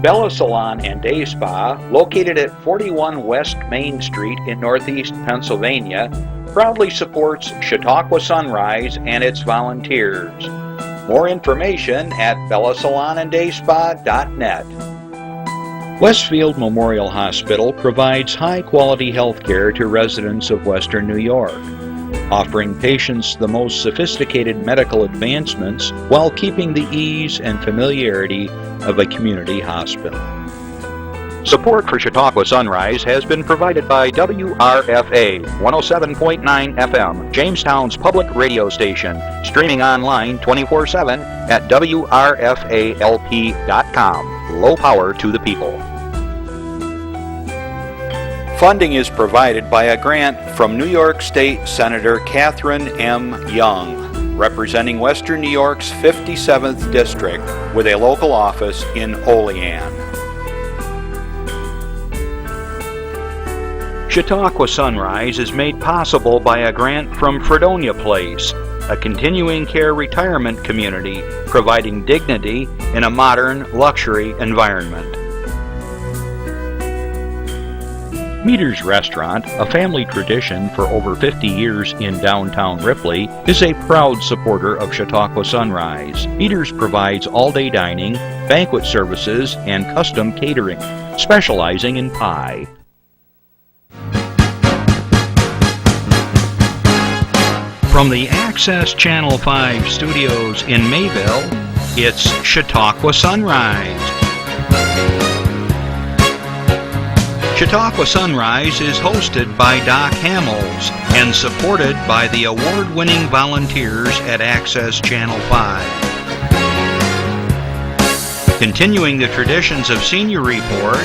Bella Salon and Day Spa, located at 41 West Main Street in Northeast Pennsylvania, proudly supports Chautauqua Sunrise and its volunteers. More information at bellasalonanddayspa.net. Westfield Memorial Hospital provides high-quality health care to residents of Western New York, offering patients the most sophisticated medical advancements while keeping the ease and familiarity of a community hospital. Support for Chautauqua Sunrise has been provided by WRFA 107.9 FM, Jamestown's public radio station, streaming online 24/7 at WRFALP.com. Low power to the people. Funding is provided by a grant from New York State Senator Catherine M. Young, representing Western New York's 57th District with a local office in Olean. Chautauqua Sunrise is made possible by a grant from Fredonia Place, a continuing care retirement community providing dignity in a modern luxury environment. Meter's Restaurant, a family tradition for over 50 years in downtown Ripley, is a proud supporter of Chautauqua Sunrise. Meter's provides all-day dining, banquet services, and custom catering, specializing in pie. From the Access Channel 5 studios in Mayville, it's Chautauqua Sunrise. Chautauqua Sunrise is hosted by Doc Hamels and supported by the award-winning volunteers at Access Channel 5. Continuing the traditions of Senior Report,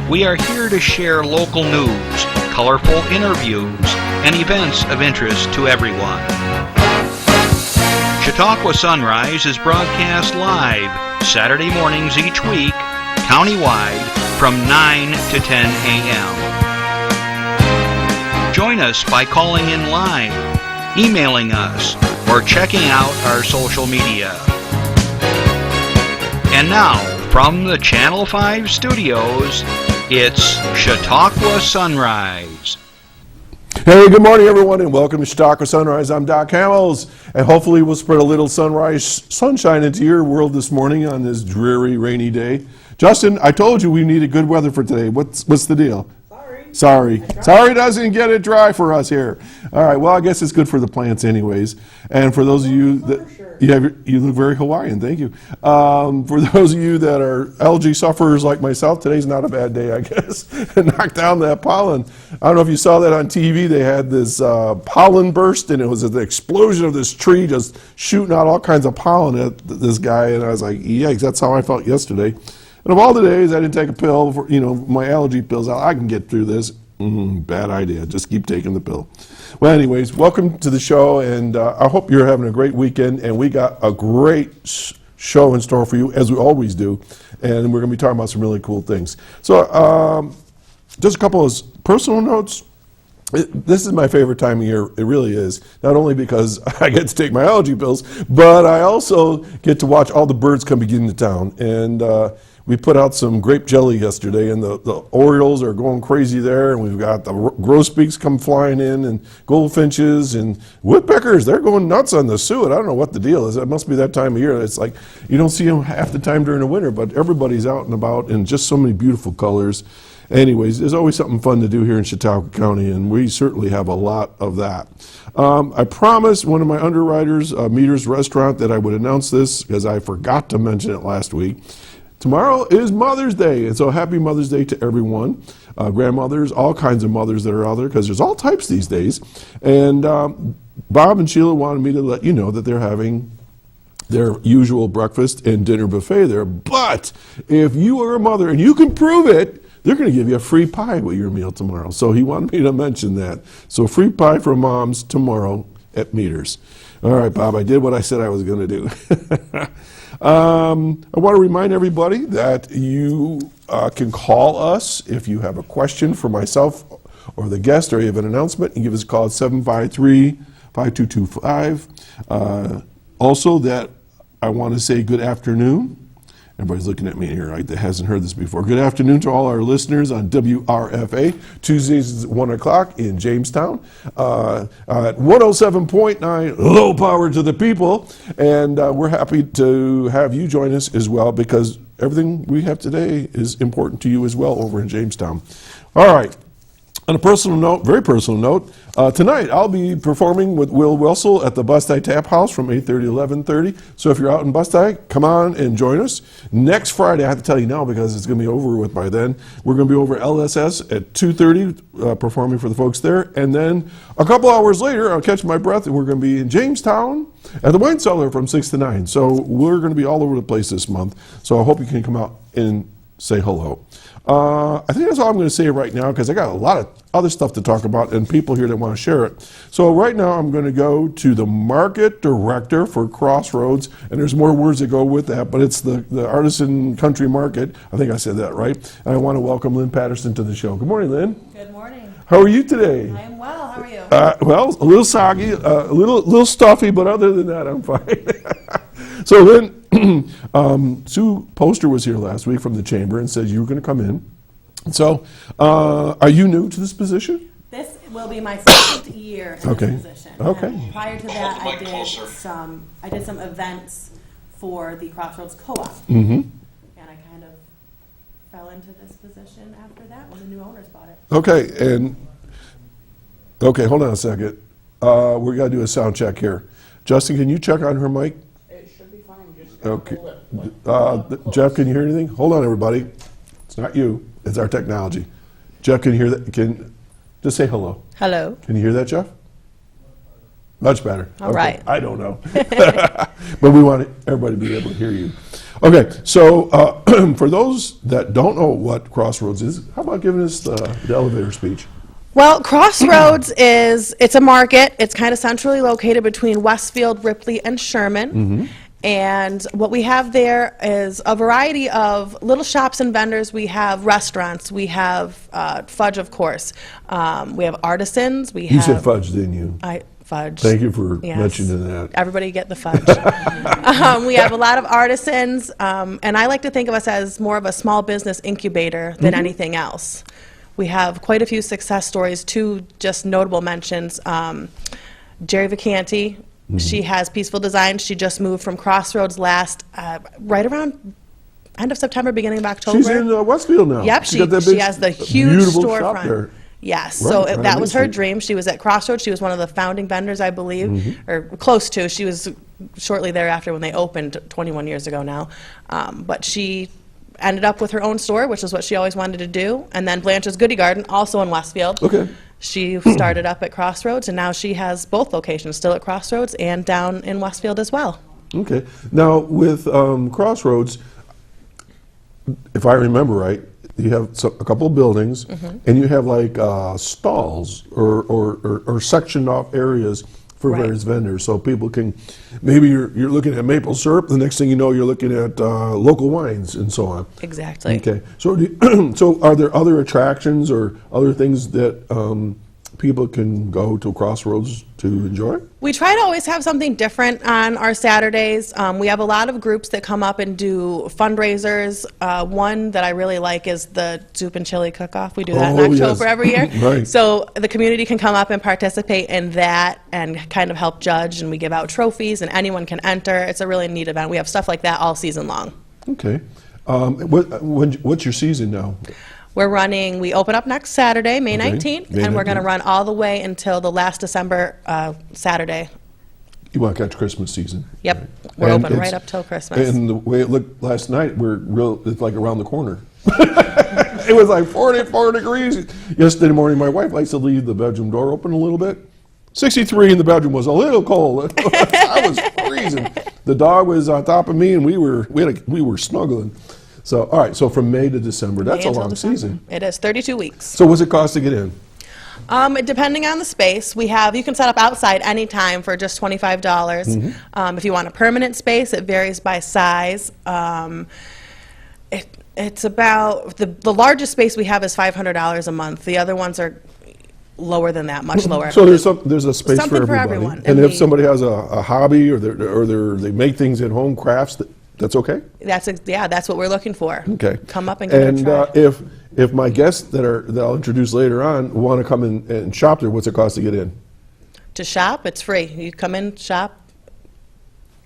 we are here to share local news, colorful interviews, and events of interest to everyone. Chautauqua Sunrise is broadcast live Saturday mornings each week, countywide, from 9 to 10 a.m. Join us by calling in live, emailing us, or checking out our social media. And now, from the Channel 5 studios, it's Chautauqua Sunrise. Hey, good morning, everyone, and welcome to Chautauqua Sunrise. I'm Doc Hamels, and hopefully we'll spread a little sunshine into your world this morning on this dreary, rainy day. Justin, I told you we needed good weather for today. What's the deal? Sorry doesn't get it dry for us here. All right, well, I guess it's good for the plants anyways. And for those of you that, you look very Hawaiian, thank you. For those of you that are algae sufferers like myself, today's not a bad day, I guess. Knock down that pollen. I don't know if you saw that on TV. They had this pollen burst, and it was the explosion of this tree just shooting out all kinds of pollen at this guy. And I was like, yikes, that's how I felt yesterday. And of all the days I didn't take a pill for, my allergy pills, I can get through this. Bad idea. Just keep taking the pill. Well, anyways, welcome to the show, and I hope you're having a great weekend, and we got a great show in store for you, as we always do, and we're going to be talking about some really cool things. So just a couple of personal notes. This is my favorite time of year. It really is. Not only because I get to take my allergy pills, but I also get to watch all the birds come into town. And we put out some grape jelly yesterday, and the orioles are going crazy there, and we've got the grosbeaks come flying in, and goldfinches and woodpeckers. They're going nuts on the suet. I don't know what the deal is. It must be that time of year. It's like you don't see them half the time during the winter, but everybody's out and about, and just so many beautiful colors. Anyways, there's always something fun to do here in Chautauqua County, and we certainly have a lot of that. I promised one of my underwriters, Meter's Restaurant, that I would announce this because I forgot to mention it last week. Tomorrow is Mother's Day, and so happy Mother's Day to everyone. Grandmothers, all kinds of mothers that are out there, because there's all types these days. And Bob and Sheila wanted me to let you know that they're having their usual breakfast and dinner buffet there. But if you are a mother and you can prove it, they're going to give you a free pie with your meal tomorrow. So he wanted me to mention that. So free pie for moms tomorrow at Meters. All right, Bob, I did what I said I was going to do. I want to remind everybody that you can call us if you have a question for myself or the guest, or you have an announcement, and give us a call at 753-5225. Also, that I want to say good afternoon Everybody's looking at me here, right, that hasn't heard this before. Good afternoon to all our listeners on WRFA, Tuesdays at 1 o'clock in Jamestown, at 107.9, low power to the people. And we're happy to have you join us as well, because everything we have today is important to you as well over in Jamestown. All right. On a personal note, very personal note, tonight I'll be performing with Will Wilsell at the Bustye Tap House from 8:30 to 11:30. So if you're out in Bustye, come on and join us. Next Friday, I have to tell you now because it's going to be over with by then, we're going to be over at LSS at 2:30 performing for the folks there. And then a couple hours later, I'll catch my breath and we're going to be in Jamestown at the Wine Cellar from 6 to 9. So we're going to be all over the place this month. So I hope you can come out and say hello. I think that's all I'm going to say right now because I got a lot of other stuff to talk about and people here that want to share it. So right now I'm going to go to the market director for Crossroads, and there's more words that go with that, but it's the Artisan Country Market. I think I said that right. And I want to welcome Lynn Patterson to the show. Good morning, Lynn. Good morning. How are you today? I am well. How are you? Well, a little soggy, a little stuffy, but other than that, I'm fine. So Lynn, Sue Poster was here last week from the chamber and said you were going to come in. So, are you new to this position? This will be my second year in Okay. this position. Okay. And prior to that, I did some events for the Crossroads Co-op. Mm-hmm. And I kind of fell into this position after that when the new owners bought it. Okay, hold on a second. We got to do a sound check here. Justin, can you check on her mic? It should be fine. Just Okay. hold it. Jeff, can you hear anything? Hold on, everybody. It's not you. It's our technology. Jeff, can you hear that? Can just say hello. Hello. Can you hear that, Jeff? Much better. All right. I don't know. But we want everybody to be able to hear you. Okay, so for those that don't know what Crossroads is, how about giving us the elevator speech? Well, Crossroads it's a market. It's kind of centrally located between Westfield, Ripley, and Sherman. Mm-hmm. And what we have there is a variety of little shops and vendors. We have restaurants. We have fudge, of course. We have artisans. You said fudge, didn't you? Fudge. Thank you for Yes. mentioning that. Everybody get the fudge. We have a lot of artisans, and I like to think of us as more of a small business incubator than anything else. We have quite a few success stories, two just notable mentions. Jerry Vacanti, she has Peaceful Design. She just moved from Crossroads right around end of September, beginning of October. She's in Westfield now. Yep, She got that big, she has the huge beautiful shop storefront. there. Yes, Right, so right, that was her amazing. dream. She was at Crossroads. She was one of the founding vendors, I believe, or close to. She was shortly thereafter when they opened 21 years ago now. But she ended up with her own store, which is what she always wanted to do. And then Blanche's Goodie Garden, also in Westfield. Okay. She started up at Crossroads, and now she has both locations, still at Crossroads and down in Westfield as well. Okay. Now, with Crossroads, if I remember right, you have a couple of buildings, and you have like stalls or sectioned off areas for Right. various vendors, so people can. Maybe you're looking at maple syrup. The next thing you know, you're looking at local wines and so on. Exactly. Okay. So, so are there other attractions or other things that people can go to Crossroads to enjoy? We try to always have something different on our Saturdays. We have a lot of groups that come up and do fundraisers. One that I really like is the Soup and Chili Cook-Off. We do that in Oh, yes. October every year. Right. So the community can come up and participate in that and kind of help judge, and we give out trophies, and anyone can enter. It's a really neat event. We have stuff like that all season long. Okay. What's your season now? We open up next Saturday, May Okay, 19th, May and we're going to 19th. run all the way until the last December Saturday. You want to catch Christmas season? Yep, we're And open right it's- up till Christmas. And the way it looked last night, it's like around the corner. It was like 44 degrees. Yesterday morning, my wife likes to leave the bedroom door open a little bit. 63 in the bedroom was a little cold. I was freezing. The dog was on top of me, and we were snuggling. So, all right, so from May to December, that's May a until long December. season. It is 32 weeks. So what's it cost to get in? Depending on the space, you can set up outside anytime for just $25. If you want a permanent space, it varies by size. It's about, the largest space we have is $500 a month. The other ones are lower than that, much lower. So there's a space Something for for everybody. everyone. And And if somebody has a hobby or they make things at home, crafts, That's okay? That's what we're looking for. Okay. Come up and give it a try. If my guests that I'll introduce later on want to come in and shop there, what's it cost to get in? To shop, it's free. You come in, shop.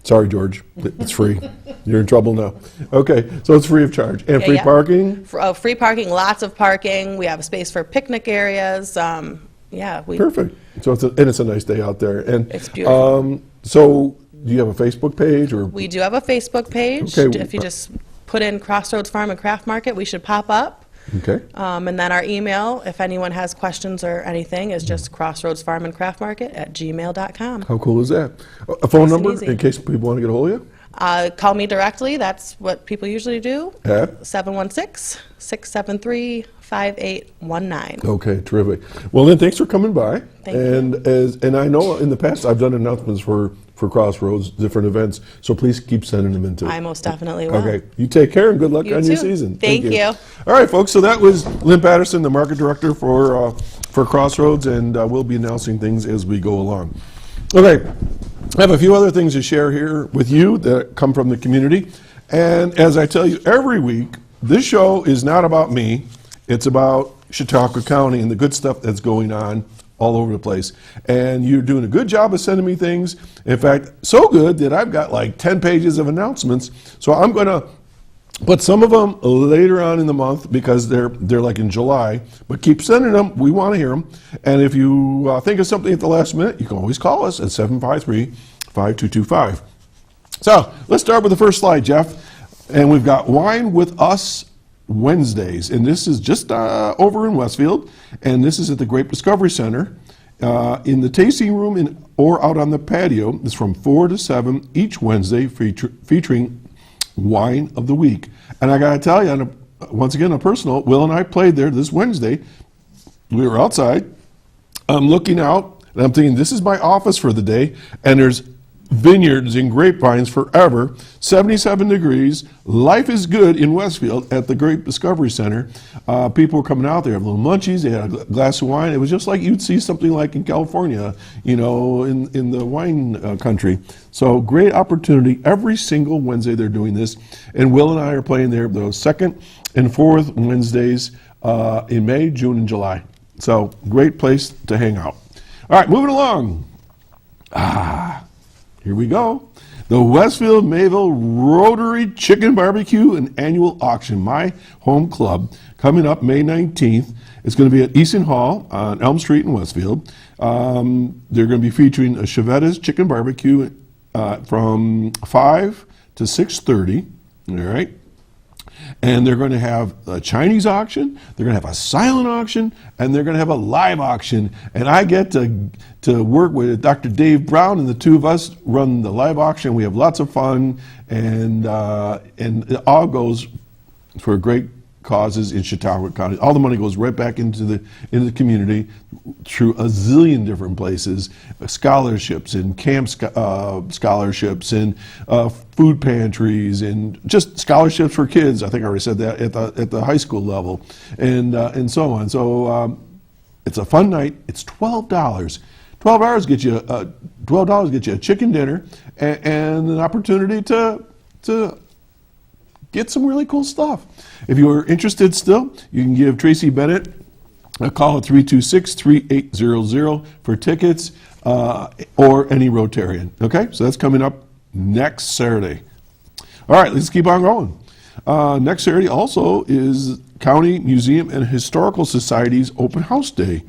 Sorry, George, it's free. You're in trouble now. Okay, so it's free of charge. And Yeah, free yeah. parking? Free parking, lots of parking. We have a space for picnic areas. Perfect. So it's a nice day out there. And It's beautiful. so do you have a Facebook page? Or We do have a Facebook page. Okay. If you just put in Crossroads Farm and Craft Market, we should pop up. Okay. And then our email, if anyone has questions or anything, is just crossroadsfarmandcraftmarket@gmail.com. How cool is that? A phone Nice and number easy. in case people want to get a hold of you? Call me directly. That's what people usually do. At? 716-673-5819. Okay, terrific. Well, Lynn, thanks for coming by. Thank you. And I know in the past I've done announcements for Crossroads, different events, so please keep sending them in too. I most definitely will. Okay, you take care and good luck You on your too. season. Thank you. All right, folks, so that was Lynn Patterson, the market director for Crossroads, and we'll be announcing things as we go along. Okay, I have a few other things to share here with you that come from the community. And as I tell you every week, this show is not about me, it's about Chautauqua County and the good stuff that's going on all over the place. And you're doing a good job of sending me things. In fact, so good that I've got like 10 pages of announcements. So I'm going to put some of them later on in the month because they're like in July. But keep sending them. We want to hear them. And if you think of something at the last minute, you can always call us at 753-5225. So let's start with the first slide, Jeff. And we've got Wine with Us Wednesdays, and this is just over in Westfield, and this is at the Grape Discovery Center in the tasting room or out on the patio. It's from 4 to 7 each Wednesday, featuring Wine of the Week. And I got to tell you, once again, a personal, Will and I played there this Wednesday. We were outside. I'm looking out, and I'm thinking, this is my office for the day, and there's vineyards and grapevines forever, 77 degrees. Life is good in Westfield at the Grape Discovery Center. People were coming out there, have little munchies, they had a glass of wine. It was just like you'd see something like in California, in the wine country. So great opportunity. Every single Wednesday they're doing this. And Will and I are playing there those second and fourth Wednesdays in May, June, and July. So great place to hang out. All right, moving along. Here we go. The Westfield Mayville Rotary Chicken Barbecue and Annual Auction, my home club, coming up May 19th. It's going to be at Easton Hall on Elm Street in Westfield. They're going to be featuring a Chevette's Chicken Barbecue from 5 to 6:30. All right. And they're going to have a Chinese auction, they're going to have a silent auction, and they're going to have a live auction. And I get to work with Dr. Dave Brown, and the two of us run the live auction. We have lots of fun, and it all goes for great causes in Chautauqua County. All the money goes right back into the community through a zillion different places, scholarships and camp scholarships and food pantries and just scholarships for kids. I think I already said that at the high school level, and so on. So it's a fun night. It's $12. $12 get you $12 get you a chicken dinner and an opportunity to get some really cool stuff. If you are interested still, you can give Tracy Bennett a call at 326-3800 for tickets or any Rotarian. Okay, so that's coming up next Saturday. All right, let's keep on going. Next Saturday also is County Museum and Historical Society's Open House Day.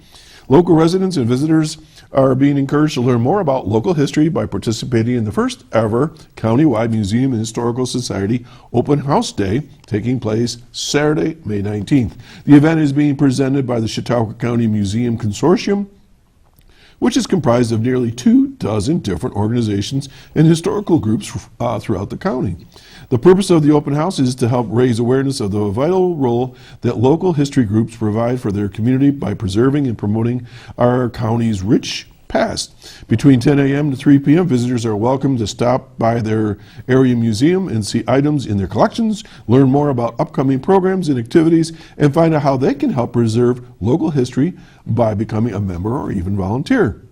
Local residents and visitors are being encouraged to learn more about local history by participating in the first ever countywide Museum and Historical Society Open House Day taking place Saturday, May 19th. The event is being presented by the Chautauqua County Museum Consortium, which is comprised of nearly 24 different organizations and historical groups throughout the county. The purpose of the open house is to help raise awareness of the vital role that local history groups provide for their community by preserving and promoting our county's rich past. Between 10 a.m. to 3 p.m., visitors are welcome to stop by their area museum and see items in their collections, learn more about upcoming programs and activities, and find out how they can help preserve local history by becoming a member or even volunteer.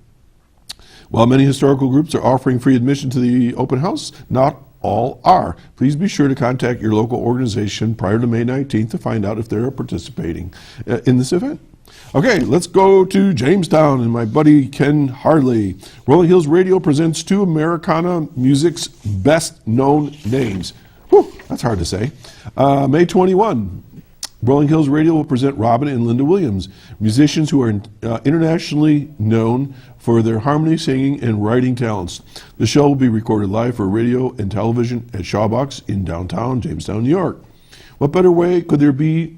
While many historical groups are offering free admission to the open house, not all are. Please be sure to contact your local organization prior to May 19th to find out if they're participating in this event. Okay, let's go to Jamestown and my buddy Ken Harley. Rolling Hills Radio presents two Americana music's best known names. Whew, that's hard to say. May 21. Rolling Hills Radio will present Robin and Linda Williams, musicians who are internationally known for their harmony singing and writing talents. The show will be recorded live for radio and television at Shawbox in downtown Jamestown, New York. What better way could there be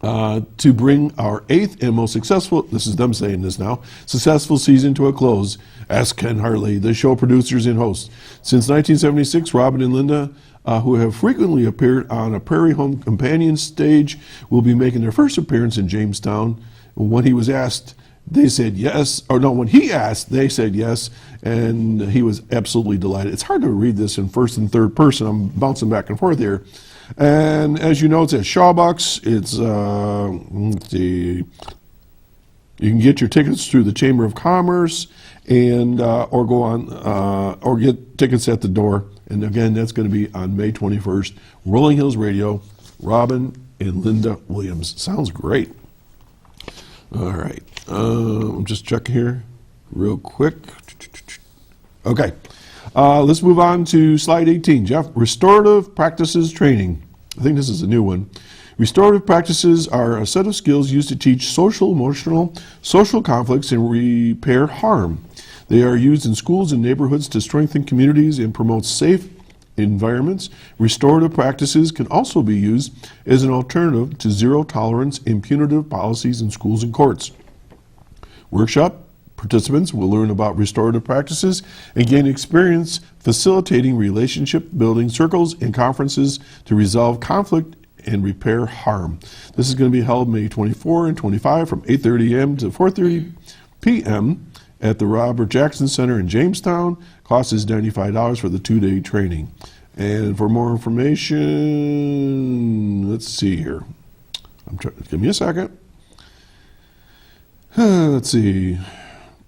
to bring our 8th and most successful, this is them saying this now, successful season to a close? Ask Ken Harley, the show producers and hosts. Since 1976, Robin and Linda, who have frequently appeared on a Prairie Home Companion stage, will be making their first appearance in Jamestown. When he was asked, they said yes, or no, when he asked, they said yes, and he was absolutely delighted. It's hard to read this in first and third person. I'm bouncing back and forth here. And as you know, it's at Shawbox. It's, let's see, you can get your tickets through the Chamber of Commerce and or go on, or get tickets at the door. And again, that's going to be on May 21st. Rolling Hills Radio, Robin and Linda Williams. Sounds great. All right. I'm just checking here real quick. Okay. Let's move on to slide 18. Jeff, restorative practices training. I think this is a new one. Restorative practices are a set of skills used to teach social, emotional, social conflicts and repair harm. They are used in schools and neighborhoods to strengthen communities and promote safe environments. Restorative practices can also be used as an alternative to zero tolerance and punitive policies in schools and courts. Workshop participants will learn about restorative practices and gain experience facilitating relationship building circles and conferences to resolve conflict and repair harm. This is going to be held May 24 and 25 from 8:30 a.m. to 4:30 p.m. at the Robert Jackson Center in Jamestown. Cost is $95 for the 2-day training. And for more information, let's see here. Give me a second. Let's see.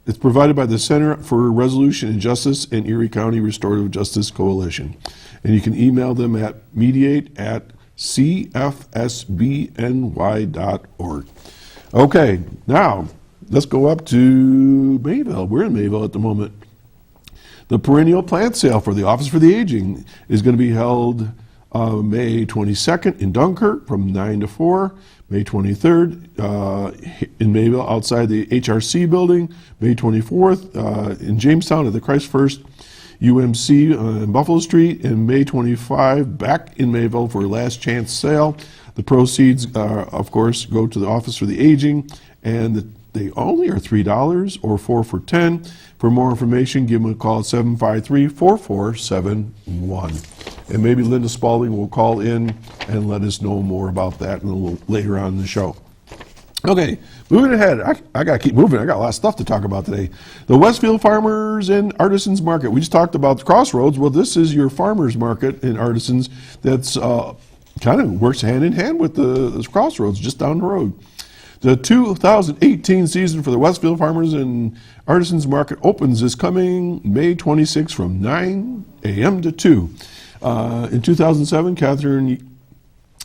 It's provided by the Center for Resolution and Justice and Erie County Restorative Justice Coalition. And you can email them at mediate@cfsbny.org. Okay, now let's go up to Mayville. We're in Mayville at the moment. The perennial plant sale for the Office for the Aging is going to be held May 22nd in Dunkirk from 9 to 4, May 23rd in Mayville outside the HRC building, May 24th in Jamestown at the Christ First UMC in Buffalo Street, and May 25 back in Mayville for a last chance sale. The proceeds, of course, go to the Office for the Aging, and they only are $3 or 4 for $10. For more information, give them a call at 753-4471. And maybe Linda Spalding will call in and let us know more about that a little later on in the show. Okay, moving ahead. I got to keep moving. I got a lot of stuff to talk about today. The Westfield Farmers and Artisans Market. We just talked about the Crossroads. Well, this is your farmers market and artisans that's kind of works hand in hand with the Crossroads just down the road. The 2018 season for the Westfield Farmers and Artisans Market opens this coming May 26 from 9 a.m. to 2. In 2007,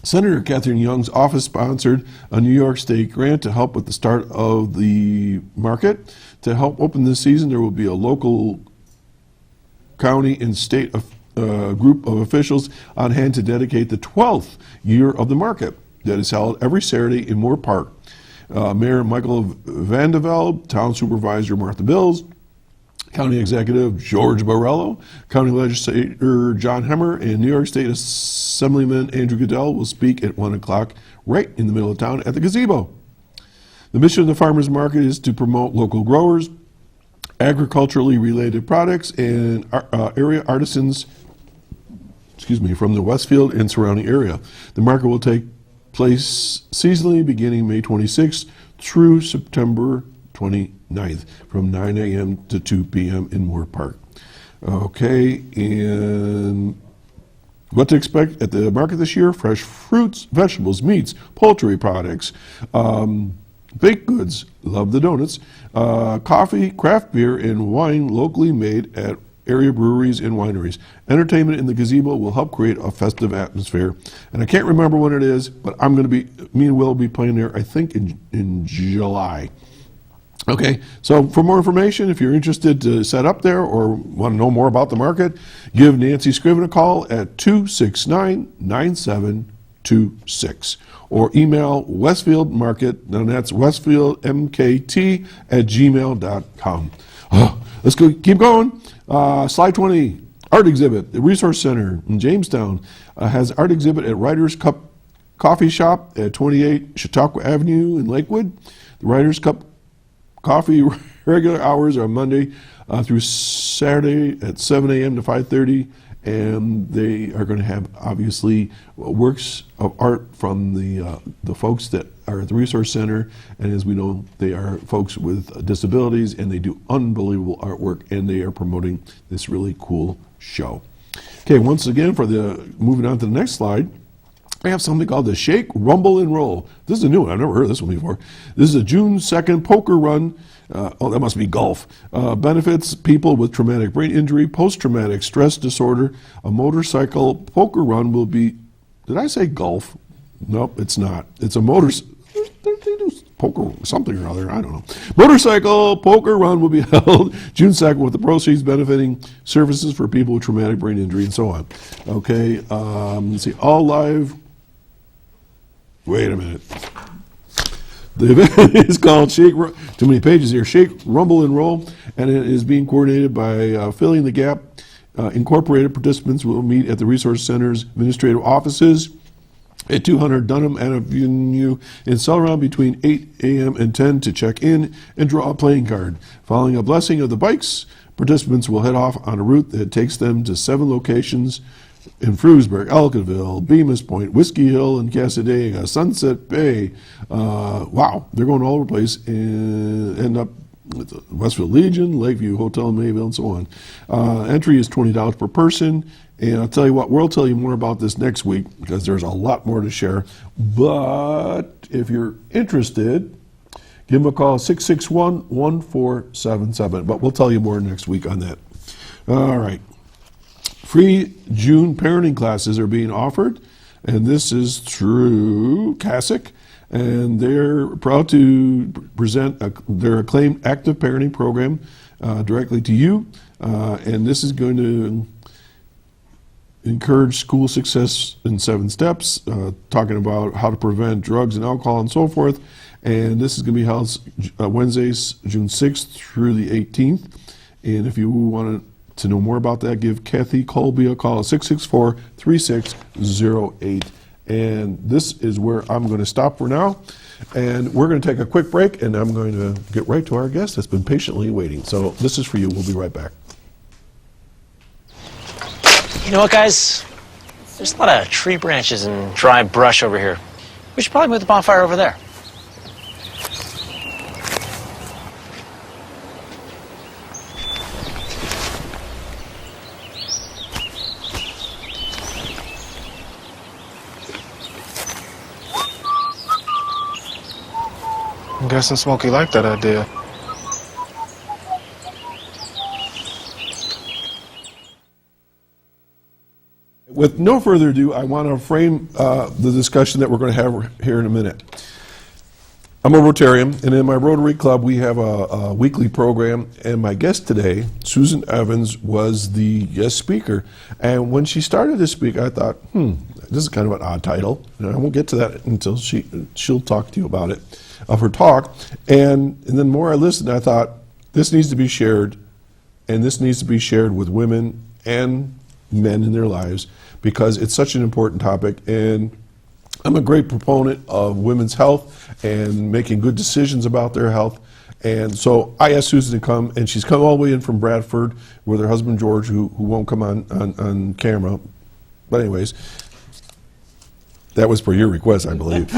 Senator Catherine Young's office sponsored a New York State grant to help with the start of the market. To help open this season, there will be a local, county, and state group of officials on hand to dedicate the 12th year of the market that is held every Saturday in Moore Park. Mayor Michael Vandevelde, Town Supervisor Martha Bills, County Executive George Borrello, County Legislator John Hemmer, and New York State Assemblyman Andrew Goodell will speak at 1 o'clock right in the middle of town at the gazebo. The mission of the farmers market is to promote local growers, agriculturally related products, and area artisans from the Westfield and surrounding area. The market will take place seasonally beginning May 26th through September 29th from 9 a.m. to 2 p.m. in Moore Park. Okay, and what to expect at the market this year? Fresh fruits, vegetables, meats, poultry products, baked goods, love the donuts, coffee, craft beer, and wine locally made at area breweries and wineries. Entertainment in the gazebo will help create a festive atmosphere. And I can't remember when it is, but me and Will will be playing there, I think, in July. Okay, so for more information, if you're interested to set up there or want to know more about the market, give Nancy Scriven a call at 269-9726 or email Westfield Market, and that's westfieldmkt@gmail.com. Let's go, keep going. Slide 20, art exhibit. The Resource Center in Jamestown has art exhibit at Writers Cup Coffee Shop at 28 Chautauqua Avenue in Lakewood. The Writers Cup Coffee regular hours are Monday through Saturday at 7 a.m. to 5:30, and they are going to have obviously works of art from the folks that are at the Resource Center, and as we know, they are folks with disabilities, and they do unbelievable artwork, and they are promoting this really cool show. Okay, once again, moving on to the next slide. I have something called the Shake, Rumble, and Roll. This is a new one. I've never heard of this one before. This is a June 2nd poker run. That must be golf. Benefits people with traumatic brain injury, post-traumatic stress disorder. A motorcycle poker run will be, did I say golf? Nope, it's not. It's a poker, something or other, I don't know. Motorcycle poker run will be held June 2nd with the proceeds benefiting services for people with traumatic brain injury and so on. Okay, let's see, all live. Wait a minute. The event is called Shake, too many pages here, Shake, Rumble, and Roll, and it is being coordinated by Filling the Gap Incorporated. Participants will meet at the Resource Center's administrative offices at 200 Dunham Avenue in Celeron between 8 a.m. and 10 to check in and draw a playing card. Following a blessing of the bikes, participants will head off on a route that takes them to 7 locations in Frewsburg, Elkaville, Bemis Point, Whiskey Hill, and Casadega, Sunset Bay. Wow, they're going all over the place and end up with the Westfield Legion, Lakeview Hotel, Mayville, and so on. Entry is $20 per person, and I'll tell you what, we'll tell you more about this next week because there's a lot more to share. But if you're interested, give them a call, 661-1477. But we'll tell you more next week on that. All right. Free June parenting classes are being offered, and this is through CASIC, and they're proud to present their acclaimed active parenting program directly to you, and this is going to encourage school success in 7 steps, talking about how to prevent drugs and alcohol and so forth, and this is going to be held Wednesdays, June 6th through the 18th, and if you want to know more about that, give Kathy Colby a call at 664-3608. And this is where I'm going to stop for now. And we're going to take a quick break, and I'm going to get right to our guest that's been patiently waiting. So this is for you. We'll be right back. You know what, guys? There's a lot of tree branches and dry brush over here. We should probably move the bonfire over there. I'm guessing Smokey liked that idea. With no further ado, I want to frame the discussion that we're going to have here in a minute. I'm a Rotarian, and in my Rotary Club, we have a weekly program, and my guest today, Susan Evans, was the guest speaker. And when she started to speak, I thought, this is kind of an odd title, and I won't get to that until she'll talk to you about it, of her talk. And then the more I listened, I thought, this needs to be shared, and this needs to be shared with women and men in their lives, because it's such an important topic. And I'm a great proponent of women's health and making good decisions about their health. And so I asked Susan to come, and she's come all the way in from Bradford with her husband George, who won't come on camera. But anyways, that was per your request, I believe.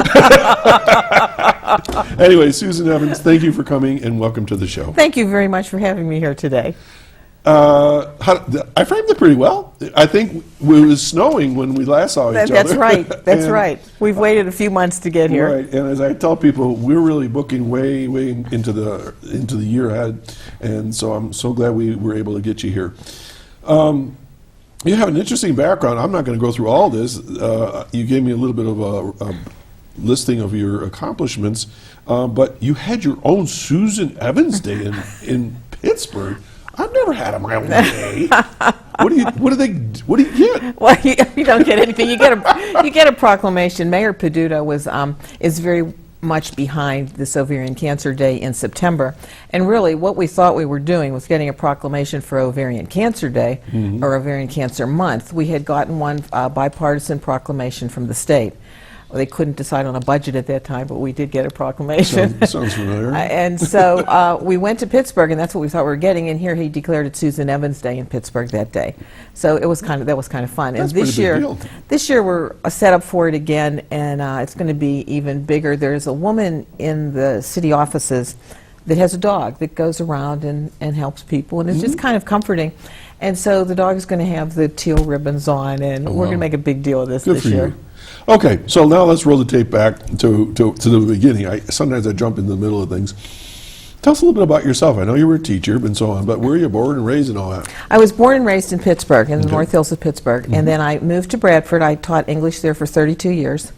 Anyway, Susan Evans, thank you for coming, and welcome to the show. Thank you very much for having me here today. I framed it pretty well. I think it was snowing when we last saw each other. That's right. That's right. We've waited a few months to get here. Right, and as I tell people, we're really booking way into the year ahead, and so I'm so glad we were able to get you here. You have an interesting background. I'm not going to go through all this. You gave me a little bit of a listing of your accomplishments, but you had your own Susan Evans Day in Pittsburgh. I've never had a my own day. What do you get? Well, you don't get anything. You get a proclamation. Mayor Peduto is very much behind this Ovarian Cancer Day in September. And really, what we thought we were doing was getting a proclamation for Ovarian Cancer Day or Ovarian Cancer Month. We had gotten one bipartisan proclamation from the state. They couldn't decide on a budget at that time, but we did get a proclamation. Sounds familiar. And so we went to Pittsburgh, and that's what we thought we were getting. And here he declared it Susan Evans Day in Pittsburgh that day. So that was kind of fun. That's and a pretty big deal. This year we're set up for it again, and it's going to be even bigger. There's a woman in the city offices that has a dog that goes around and helps people, and it's just kind of comforting. And so the dog is going to have the teal ribbons on, and we're going to make a big deal of this Good this for year. you. Okay, so now let's roll the tape back to the beginning. Sometimes I jump in the middle of things. Tell us a little bit about yourself. I know you were a teacher and so on, but where were you born and raised and all that? I was born and raised in Pittsburgh, in the North Hills of Pittsburgh, and then I moved to Bradford. I taught English there for 32 years,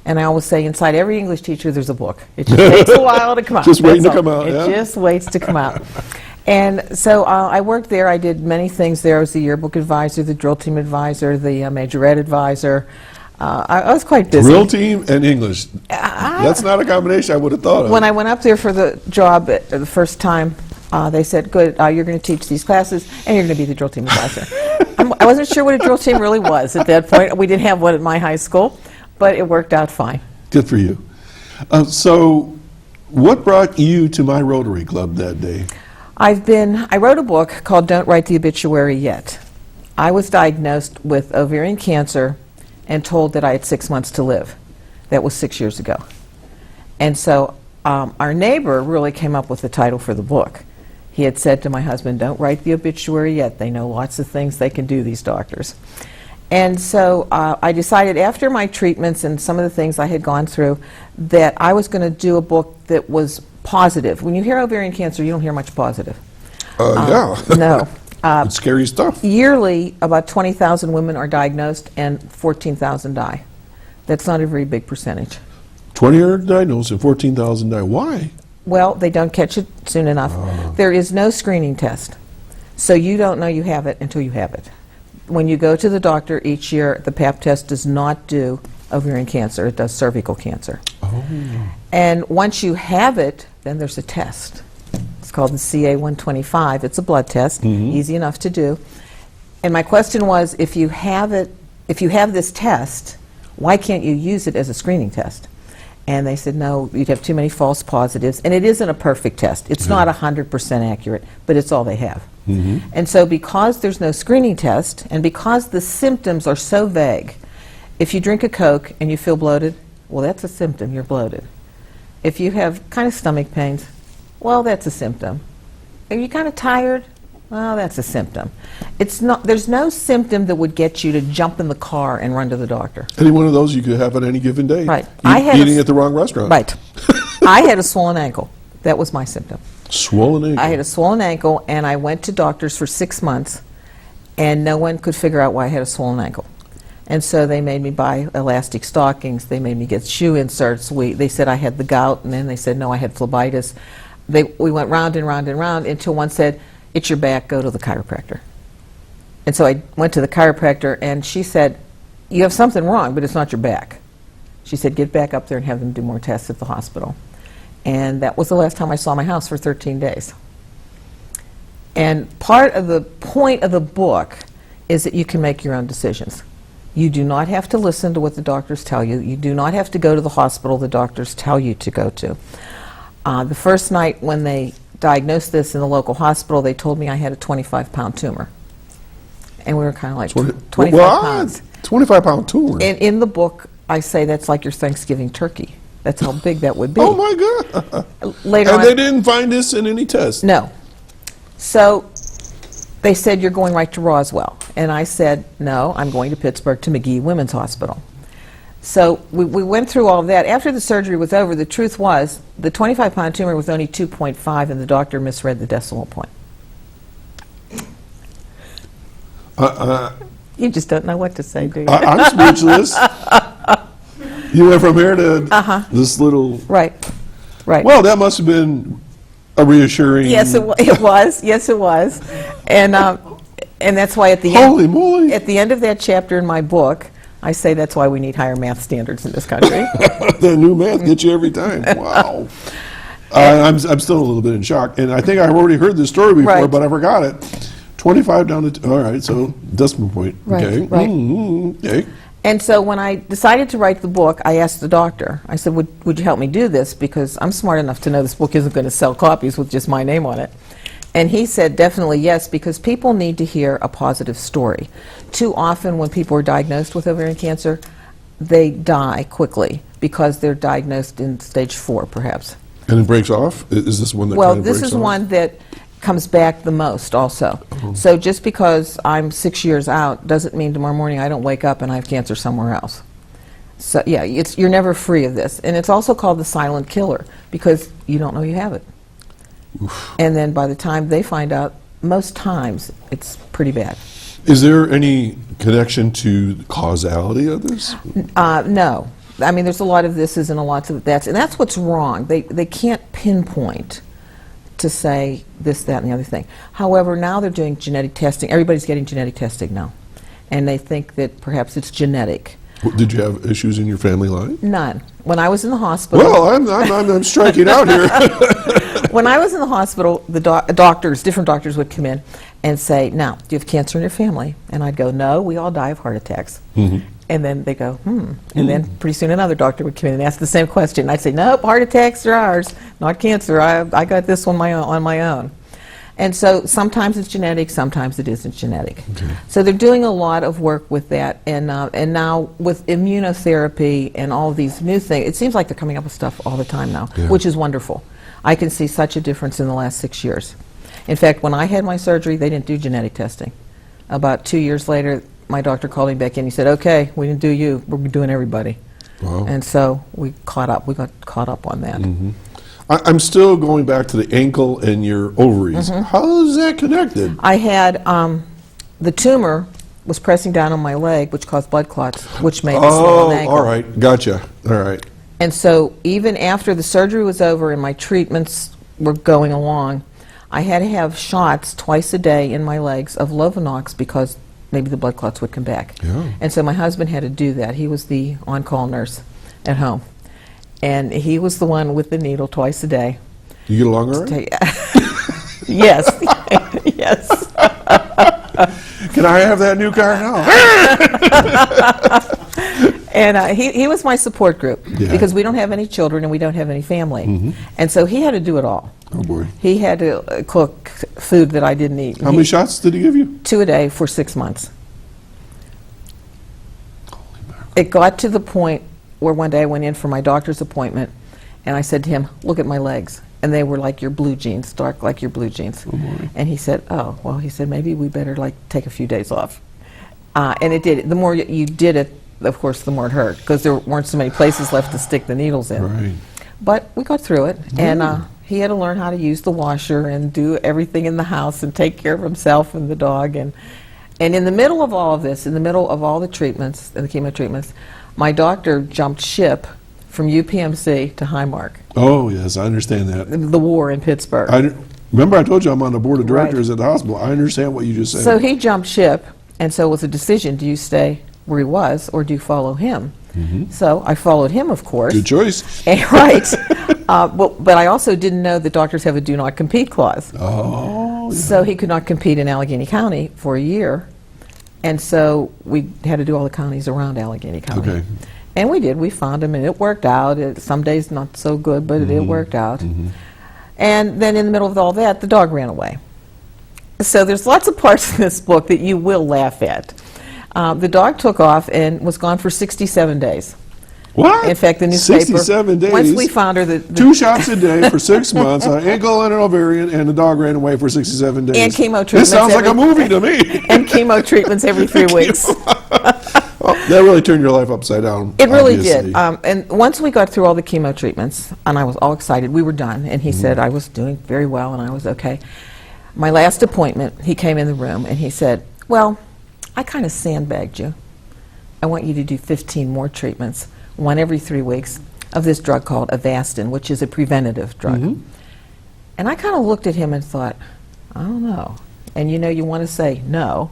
and I always say inside every English teacher there's a book. It just takes a while to come out. Just waiting That's to all. come out, yeah? It just waits to come out. And so I worked there. I did many things there. I was the yearbook advisor, the drill team advisor, the majorette advisor. I was quite busy. Drill team and English. That's not a combination I would have thought of. When I went up there for the job the first time, they said, good, you're going to teach these classes, and you're going to be the drill team advisor. I wasn't sure what a drill team really was at that point. We didn't have one at my high school, but it worked out fine. Good for you. So what brought you to my Rotary Club that day? I wrote a book called Don't Write the Obituary Yet. I was diagnosed with ovarian cancer and told that I had 6 months to live. That was 6 years ago. And so our neighbor really came up with the title for the book. He had said to my husband, don't write the obituary yet. They know lots of things they can do, these doctors. And so I decided after my treatments and some of the things I had gone through that I was going to do a book that was positive. When you hear ovarian cancer, you don't hear much positive. Yeah. No. It's scary stuff. Yearly, about 20,000 women are diagnosed and 14,000 die. That's not a very big percentage. 20 are diagnosed and 14,000 die. Why? Well, they don't catch it soon enough. There is no screening test. So you don't know you have it until you have it. When you go to the doctor each year, the Pap test does not do ovarian cancer. It does cervical cancer. And once you have it, then there's a test. It's called the CA-125. It's a blood test, easy enough to do. And my question was, if you have this test, why can't you use it as a screening test? And they said, no, you'd have too many false positives. And it isn't a perfect test. It's not 100% accurate, but it's all they have. And so because there's no screening test, and because the symptoms are so vague, if you drink a Coke and you feel bloated, well, that's a symptom, you're bloated. If you have kind of stomach pains, well, that's a symptom. Are you kind of tired? Well, that's a symptom. There's no symptom that would get you to jump in the car and run to the doctor. Any one of those you could have on any given day. Right. Eating at the wrong restaurant. Right. I had a swollen ankle. That was my symptom. Swollen ankle. I had a swollen ankle, and I went to doctors for 6 months, and no one could figure out why I had a swollen ankle. And so they made me buy elastic stockings. They made me get shoe inserts. They said I had the gout, and then they said, no, I had phlebitis. We went round and round and round until one said, it's your back, go to the chiropractor. And so I went to the chiropractor, and she said, you have something wrong, but it's not your back. She said, get back up there and have them do more tests at the hospital. And that was the last time I saw my house for 13 days. And part of the point of the book is that you can make your own decisions. You do not have to listen to what the doctors tell you. You do not have to go to the hospital the doctors tell you to go to. The first night when they diagnosed this in the local hospital, they told me I had a 25-pound tumor. And we were kind of like, 25 pounds. 25-pound tumor. And in the book, I say that's like your Thanksgiving turkey. That's how big that would be. Oh, my God. Later And on, they didn't find this in any test? no. So they said, you're going right to Roswell. And I said, no, I'm going to Pittsburgh to McGee Women's Hospital. So we went through all of that. After the surgery was over, the truth was the 25-pound tumor was only 2.5, and the doctor misread the decimal point. You just don't know what to say, do you? I'm speechless. You went from here to this little. Right. Well, that must have been a reassuring. Yes, it was. Yes, it was. And that's why at the Holy end, moly! at the end of that chapter in my book, I say that's why we need higher math standards in this country. The new math gets you every time. Wow. I'm still a little bit in shock, and I think I've already heard this story before, Right. but I forgot it. 25 down to all right, so decimal point. Right, Okay. right. Okay. And so when I decided to write the book, I asked the doctor, I said, would you help me do this? Because I'm smart enough to know this book isn't going to sell copies with just my name on it. And he said definitely yes, because people need to hear a positive story. Too often when people are diagnosed with ovarian cancer, they die quickly because they're diagnosed in stage 4, perhaps. And it breaks off? Is this one that Well, kind of this breaks is off? one that comes back the most also. So just because I'm 6 years out doesn't mean tomorrow morning I don't wake up and I have cancer somewhere else. So yeah, you're never free of this. And it's also called the silent killer because you don't know you have it. And then by the time they find out, most times it's pretty bad. Is there any connection to the causality of this? No. I mean, there's a lot of thises and a lot of that's, and that's what's wrong. They can't pinpoint to say this, that, and the other thing. However, now they're doing genetic testing. Everybody's getting genetic testing now. And they think that perhaps it's genetic. Did you have issues in your family line? None. When I was in the hospital... Well, I'm striking out here. When I was in the hospital, the different doctors would come in and say, now, do you have cancer in your family? And I'd go, no, we all die of heart attacks. And then they go, And then pretty soon another doctor would come in and ask the same question. And I'd say, nope, heart attacks are ours, not cancer. I got this one on my own. And so sometimes it's genetic, sometimes it isn't genetic. So they're doing a lot of work with that. And now with immunotherapy and all these new things, it seems like they're coming up with stuff all the time now, which is wonderful. I can see such a difference in the last 6 years. In fact, when I had my surgery, they didn't do genetic testing. About 2 years later, my doctor called me back in. He said, okay, we didn't do you, we're doing everybody. Wow. And so we got caught up on that. I'm still going back to the ankle and your ovaries. How is that connected? I had, the tumor was pressing down on my leg, which caused blood clots, which made me swell an ankle. All right, gotcha. All right. And so even after the surgery was over and my treatments were going along, I had to have shots twice a day in my legs of Lovenox because maybe the blood clots would come back. Yeah. And so my husband had to do that. He was the on-call nurse at home. And he was the one with the needle twice a day. You get along all right? Yes. Yes. Can I have that new car now? And he was my support group Yeah. because we don't have any children and we don't have any family. And so he had to do it all. Oh, boy. He had to cook food that I didn't eat. How many shots did he give you? 2 a day for 6 months. It got to the point where one day I went in for my doctor's appointment and I said to him, look at my legs. And they were like your blue jeans, dark like your blue jeans. And he said, oh, well, he said, maybe we better take a few days off. And it did. The more you did it, of course, the more it hurt because there weren't so many places left to stick the needles in. Right. But we got through it. And he had to learn how to use the washer and do everything in the house and take care of himself and the dog. And in the middle of all of this, in the middle of all the treatments, the chemo treatments, my doctor jumped ship from UPMC to Highmark, Oh, yes, I understand that. the war in Pittsburgh. Remember I told you I'm on the board of Right. directors at the hospital. I understand what you just said. So he jumped ship, and so it was a decision, do you stay where he was or do you follow him? So I followed him, of course. Good choice. Right. But I also didn't know that doctors have a do not compete clause. Oh, So he could not compete in Allegheny County for a year. And so we had to do all the counties around Allegheny County. Okay. And we did. We found him, and it worked out. Some days not so good, but it worked out. And then in the middle of all that, the dog ran away. So there's lots of parts in this book that you will laugh at. The dog took off and was gone for 67 days. What? In fact, the newspaper... 67 days. Once we found her... The 2 shots a day for 6 months, an ankle and an ovarian, and the dog ran away for 67 days. And chemo This treatments sounds like a every- movie to me. and chemo treatments every 3 weeks. Well, that really turned your life upside down. It really obviously. did. And once we got through all the chemo treatments, and I was all excited, we were done, and he said I was doing very well and I was okay. My last appointment, he came in the room and he said, well, I kind of sandbagged you. I want you to do 15 more treatments, one every 3 weeks, of this drug called Avastin, which is a preventative drug. And I kind of looked at him and thought, I don't know. And you know, you want to say no.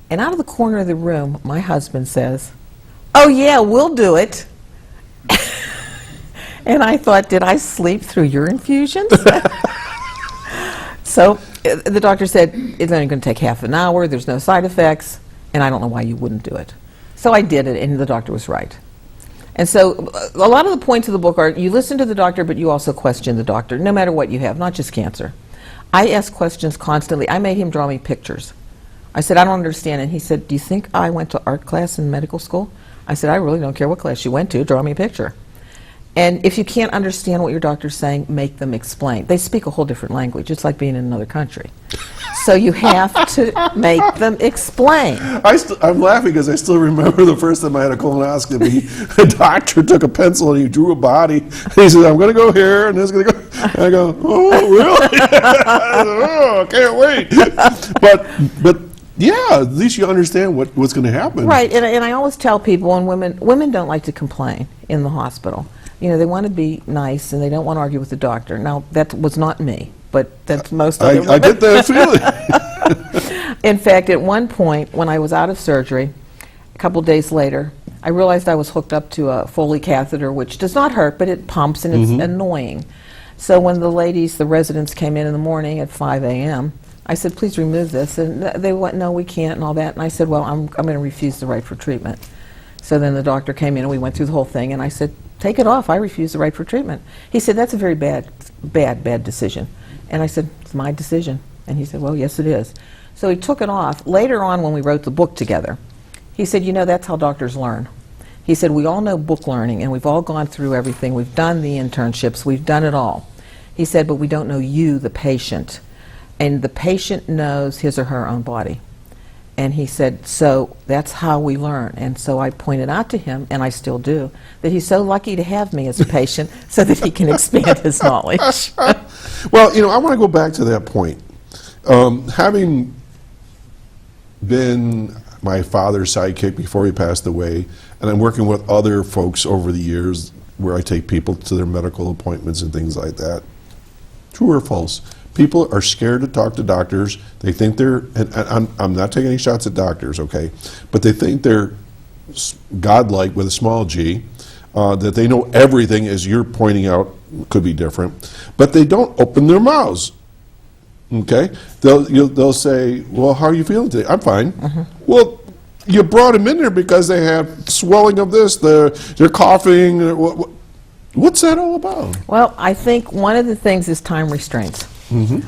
And out of the corner of the room, my husband says, oh yeah, we'll do it. And I thought, did I sleep through your infusions? So the doctor said, it's only going to take half an hour, there's no side effects, and I don't know why you wouldn't do it. So I did it, and the doctor was right. And so a lot of the points of the book are, you listen to the doctor, but you also question the doctor, no matter what you have, not just cancer. I ask questions constantly. I made him draw me pictures. I said, I don't understand. And he said, do you think I went to art class in medical school? I said, I really don't care what class you went to, draw me a picture. And if you can't understand what your doctor's saying, make them explain. They speak a whole different language. It's like being in another country. So you have to make them explain. I'm laughing because I still remember the first time I had a colonoscopy. The doctor took a pencil and he drew a body. And he said, I'm going to go here and this is going to go. And I go, oh, really? I said, oh, can't wait. But yeah, at least you understand what's going to happen. Right, and I always tell people, and women don't like to complain in the hospital. You know, they want to be nice and they don't want to argue with the doctor. Now, that was not me, but that's most other women. I get that feeling. In fact, at one point, when I was out of surgery, a couple days later, I realized I was hooked up to a Foley catheter, which does not hurt, but it pumps and it's annoying. So when the residents came in the morning at 5 a.m., I said, please remove this. And they went, no, we can't, and all that. And I said, well, I'm going to refuse the right for treatment. So then the doctor came in and we went through the whole thing, and I said, take it off. I refuse the right for treatment. He said, that's a very bad decision. And I said, it's my decision. And he said, well, yes, it is. So he took it off. Later on, when we wrote the book together, he said, you know, that's how doctors learn. He said, we all know book learning, and we've all gone through everything. We've done the internships. We've done it all. He said, but we don't know you, the patient. And the patient knows his or her own body. And he said, so that's how we learn. And so I pointed out to him, and I still do, that he's so lucky to have me as a patient so that he can expand his knowledge. Well, you know, I want to go back to that point. Having been my father's sidekick before he passed away, and I'm working with other folks over the years where I take people to their medical appointments and things like that. True or false? People are scared to talk to doctors. They think they're, and I'm not taking any shots at doctors, okay, but they think they're godlike with a small g, that they know everything, as you're pointing out, could be different, but they don't open their mouths, okay? They'll say, well, how are you feeling today? I'm fine. Well, you brought them in there because they have swelling of this, they're coughing. What's that all about? Well, I think one of the things is time restraints.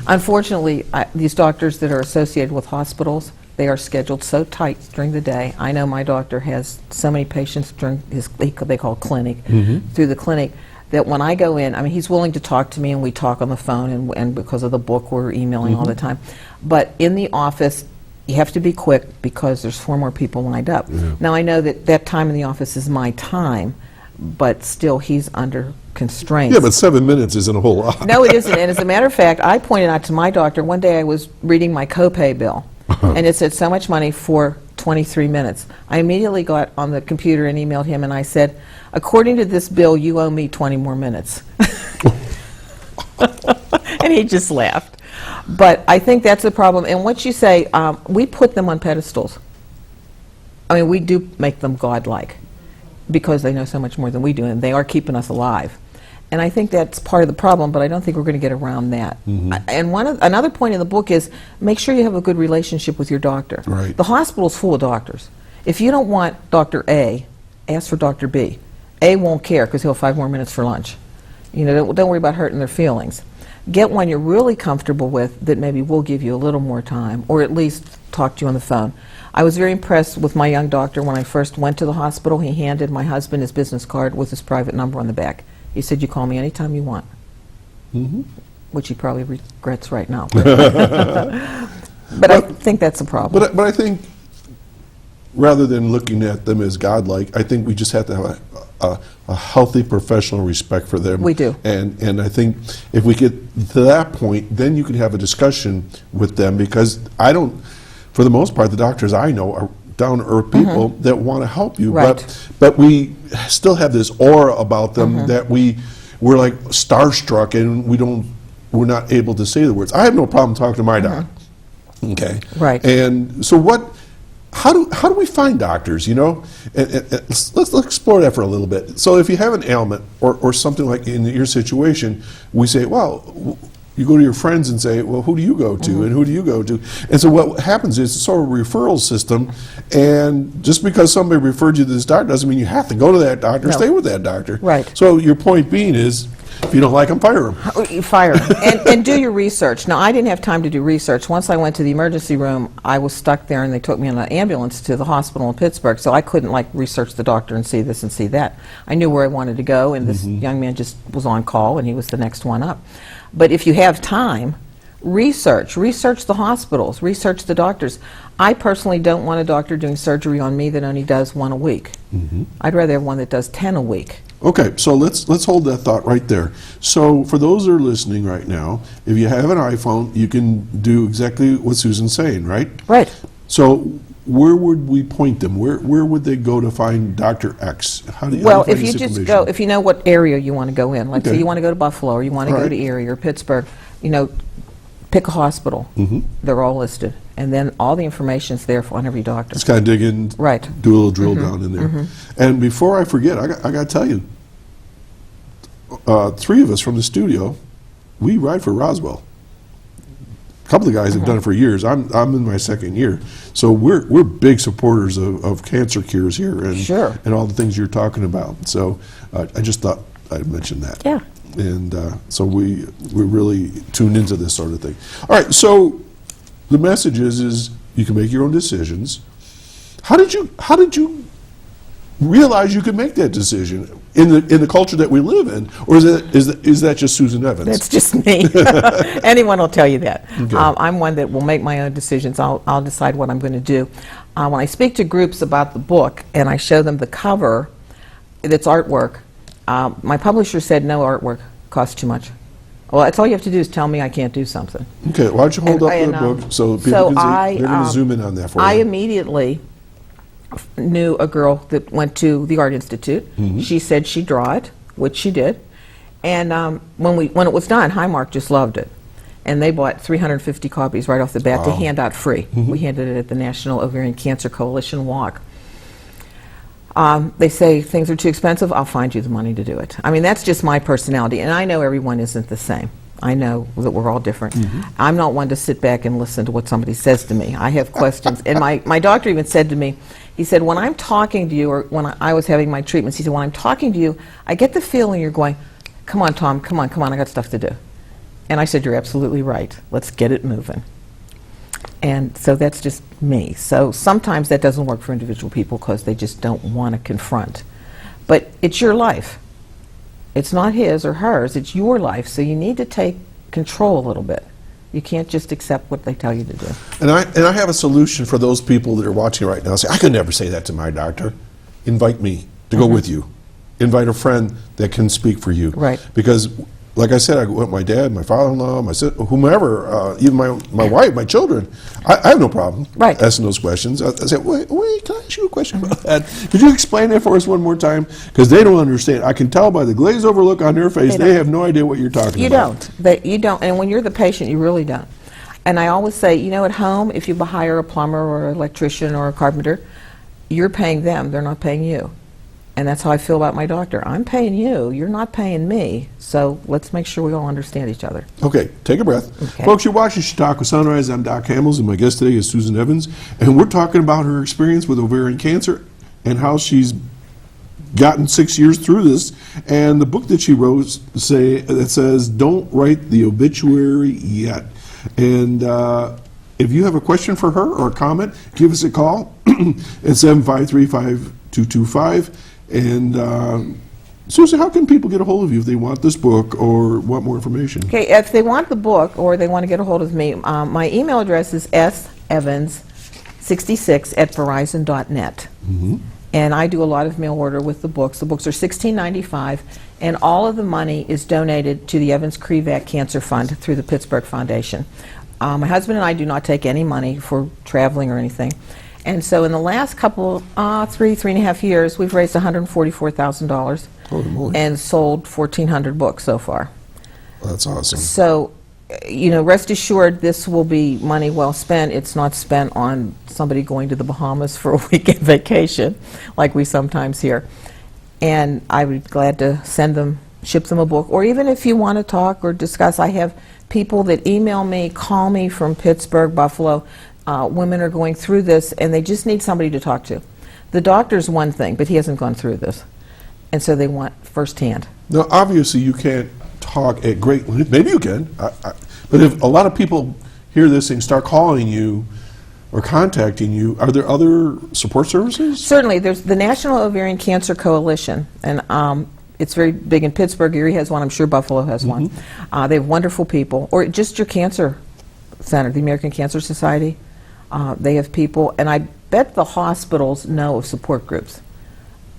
Unfortunately, these doctors that are associated with hospitals, they are scheduled so tight during the day. I know my doctor has so many patients during his, they call clinic, through the clinic, that when I go in, I mean, he's willing to talk to me and we talk on the phone, and because of the book, we're emailing all the time. But in the office, you have to be quick because there's 4 more people lined up. Now, I know that that time in the office is my time, but still he's under constraints. Yeah, but 7 minutes isn't a whole lot. No, it isn't. And as a matter of fact, I pointed out to my doctor, one day I was reading my copay bill, and it said so much money for 23 minutes. I immediately got on the computer and emailed him, and I said, according to this bill, you owe me 20 more minutes. And he just laughed. But I think that's the problem. And what you say, we put them on pedestals. I mean, we do make them godlike because they know so much more than we do, and they are keeping us alive. And I think that's part of the problem, but I don't think we're going to get around that. And another point in the book is make sure you have a good relationship with your doctor. Right. The hospital's full of doctors. If you don't want Dr. A, ask for Dr. B. A won't care because he'll have 5 more minutes for lunch. You know, don't worry about hurting their feelings. Get one you're really comfortable with that maybe will give you a little more time, or at least talk to you on the phone. I was very impressed with my young doctor when I first went to the hospital. He handed my husband his business card with his private number on the back. He said, you call me anytime you want. Which he probably regrets right now. But I think that's a problem. But I think rather than looking at them as godlike, I think we just have to have a healthy professional respect for them. We do. And I think if we get to that point, then you can have a discussion with them, because I don't, for the most part, the doctors I know are down-to-earth people that want to help you. Right. But we still have this aura about them that we're like starstruck, and we're not able to say the words. I have no problem talking to my doc. Okay. Right. And so how do we find doctors, you know? And let's explore that for a little bit. So if you have an ailment or something like in your situation, we say, well, you go to your friends and say, well, who do you go to and who do you go to? And so what happens is it's sort of a referral system, and just because somebody referred you to this doctor doesn't mean you have to go to that doctor, stay with that doctor. Right. So your point being is, if you don't like them, fire them. You fire 'em. and do your research. Now, I didn't have time to do research. Once I went to the emergency room, I was stuck there, and they took me in an ambulance to the hospital in Pittsburgh, so I couldn't like research the doctor and see this and see that. I knew where I wanted to go, and this young man just was on call, and he was the next one up. But if you have time, research the hospitals, research the doctors. I personally don't want a doctor doing surgery on me that only does 1 a week. I'd rather have one that does 10 a week. Okay, so let's hold that thought right there. So for those that are listening right now, if you have an iPhone, you can do exactly what Susan's saying, right? Right. So where would we point them? Where would they go to find Dr. X? How do you Well, find if you this just information? go, if you know what area you want to go in, like Okay. say you want to go to Buffalo, or you want to All go right. to Erie or Pittsburgh, you know, pick a hospital. They're all listed. And then all the information's there on every doctor. Just kind of dig in, Right. do a little drill down in there. And before I forget, I got to tell you, 3 of us from the studio, we ride for Roswell. A couple of guys have done it for years. I'm in my 2nd year, so we're big supporters of cancer cures here, and Sure. and all the things you're talking about. So I just thought I'd mention that. Yeah. And so we really tuned into this sort of thing. All right, so the message is you can make your own decisions. How did you realize you could make that decision in the culture that we live in, or is that just Susan Evans? That's just me. Anyone will tell you that. I'm one that will make my own decisions. I'll decide what I'm going to do. When I speak to groups about the book and I show them the cover, that's artwork, my publisher said no artwork costs too much. Well, that's all you have to do is tell me I can't do something. Okay, why don't you hold up the book so people can see? They're going to zoom in on that for you. I immediately knew a girl that went to the Art Institute. She said she'd draw it, which she did. And when it was done, Highmark just loved it. And they bought 350 copies right off the bat to hand out free. We handed it at the National Ovarian Cancer Coalition walk. They say things are too expensive, I'll find you the money to do it. I mean, that's just my personality, and I know everyone isn't the same. I know that we're all different. I'm not one to sit back and listen to what somebody says to me. I have questions. And my doctor even said to me, he said, when I'm talking to you, or when I was having my treatments, he said, when I'm talking to you, I get the feeling you're going, come on, Tom, come on, I got stuff to do. And I said, you're absolutely right. Let's get it moving. And so that's just me. So sometimes that doesn't work for individual people because they just don't want to confront. But it's your life. It's not his or hers, it's your life, so you need to take control a little bit. You can't just accept what they tell you to do. And I have a solution for those people that are watching right now. Say, I could never say that to my doctor. Invite me to go with you. Invite a friend that can speak for you. Right. Because, like I said, I went with my dad, my father-in-law, my sister, whomever, even my wife, my children. I have no problem asking those questions. I said, wait, can I ask you a question about that? Could you explain that for us one more time? Because they don't understand. I can tell by the glazed over look on their face, they have no idea what you're talking about. You don't. And when you're the patient, you really don't. And I always say, you know, at home, if you hire a plumber or an electrician or a carpenter, you're paying them, they're not paying you. And that's how I feel about my doctor. I'm paying you, you're not paying me, so let's make sure we all understand each other. Okay, take a breath. Okay. Folks, you're watching Chautauqua Sunrise. I'm Doc Hamels, and my guest today is Susan Evans. And we're talking about her experience with ovarian cancer and how she's gotten 6 years through this. And the book that she wrote that says, Don't Write the Obituary Yet. And if you have a question for her or a comment, give us a call at 753-5225. And Susan, how can people get a hold of you if they want this book or want more information? Okay, if they want the book or they want to get a hold of me, my email address is sevans66@verizon.net. And I do a lot of mail order with the books. The books are $16.95, and all of the money is donated to the Evans-Krevac Cancer Fund through the Pittsburgh Foundation. My husband and I do not take any money for traveling or anything. And so in the last couple, three and a half years, we've raised $144,000 Holy moly. and sold 1,400 books so far. That's awesome. So, rest assured, this will be money well spent. It's not spent on somebody going to the Bahamas for a weekend vacation, like we sometimes hear. And I would be glad to ship them a book, or even if you want to talk or discuss. I have people that email me, call me from Pittsburgh, Buffalo. Women are going through this, and they just need somebody to talk to. The doctor's one thing, but he hasn't gone through this, and so they want firsthand. Now, obviously, you can't talk at great length. Maybe you can. But if a lot of people hear this and start calling you or contacting you, are there other support services? Certainly, there's the National Ovarian Cancer Coalition, and it's very big in Pittsburgh. Erie has one. I'm sure Buffalo has one. They have wonderful people. Or just your cancer center, the American Cancer Society. They have people, and I bet the hospitals know of support groups.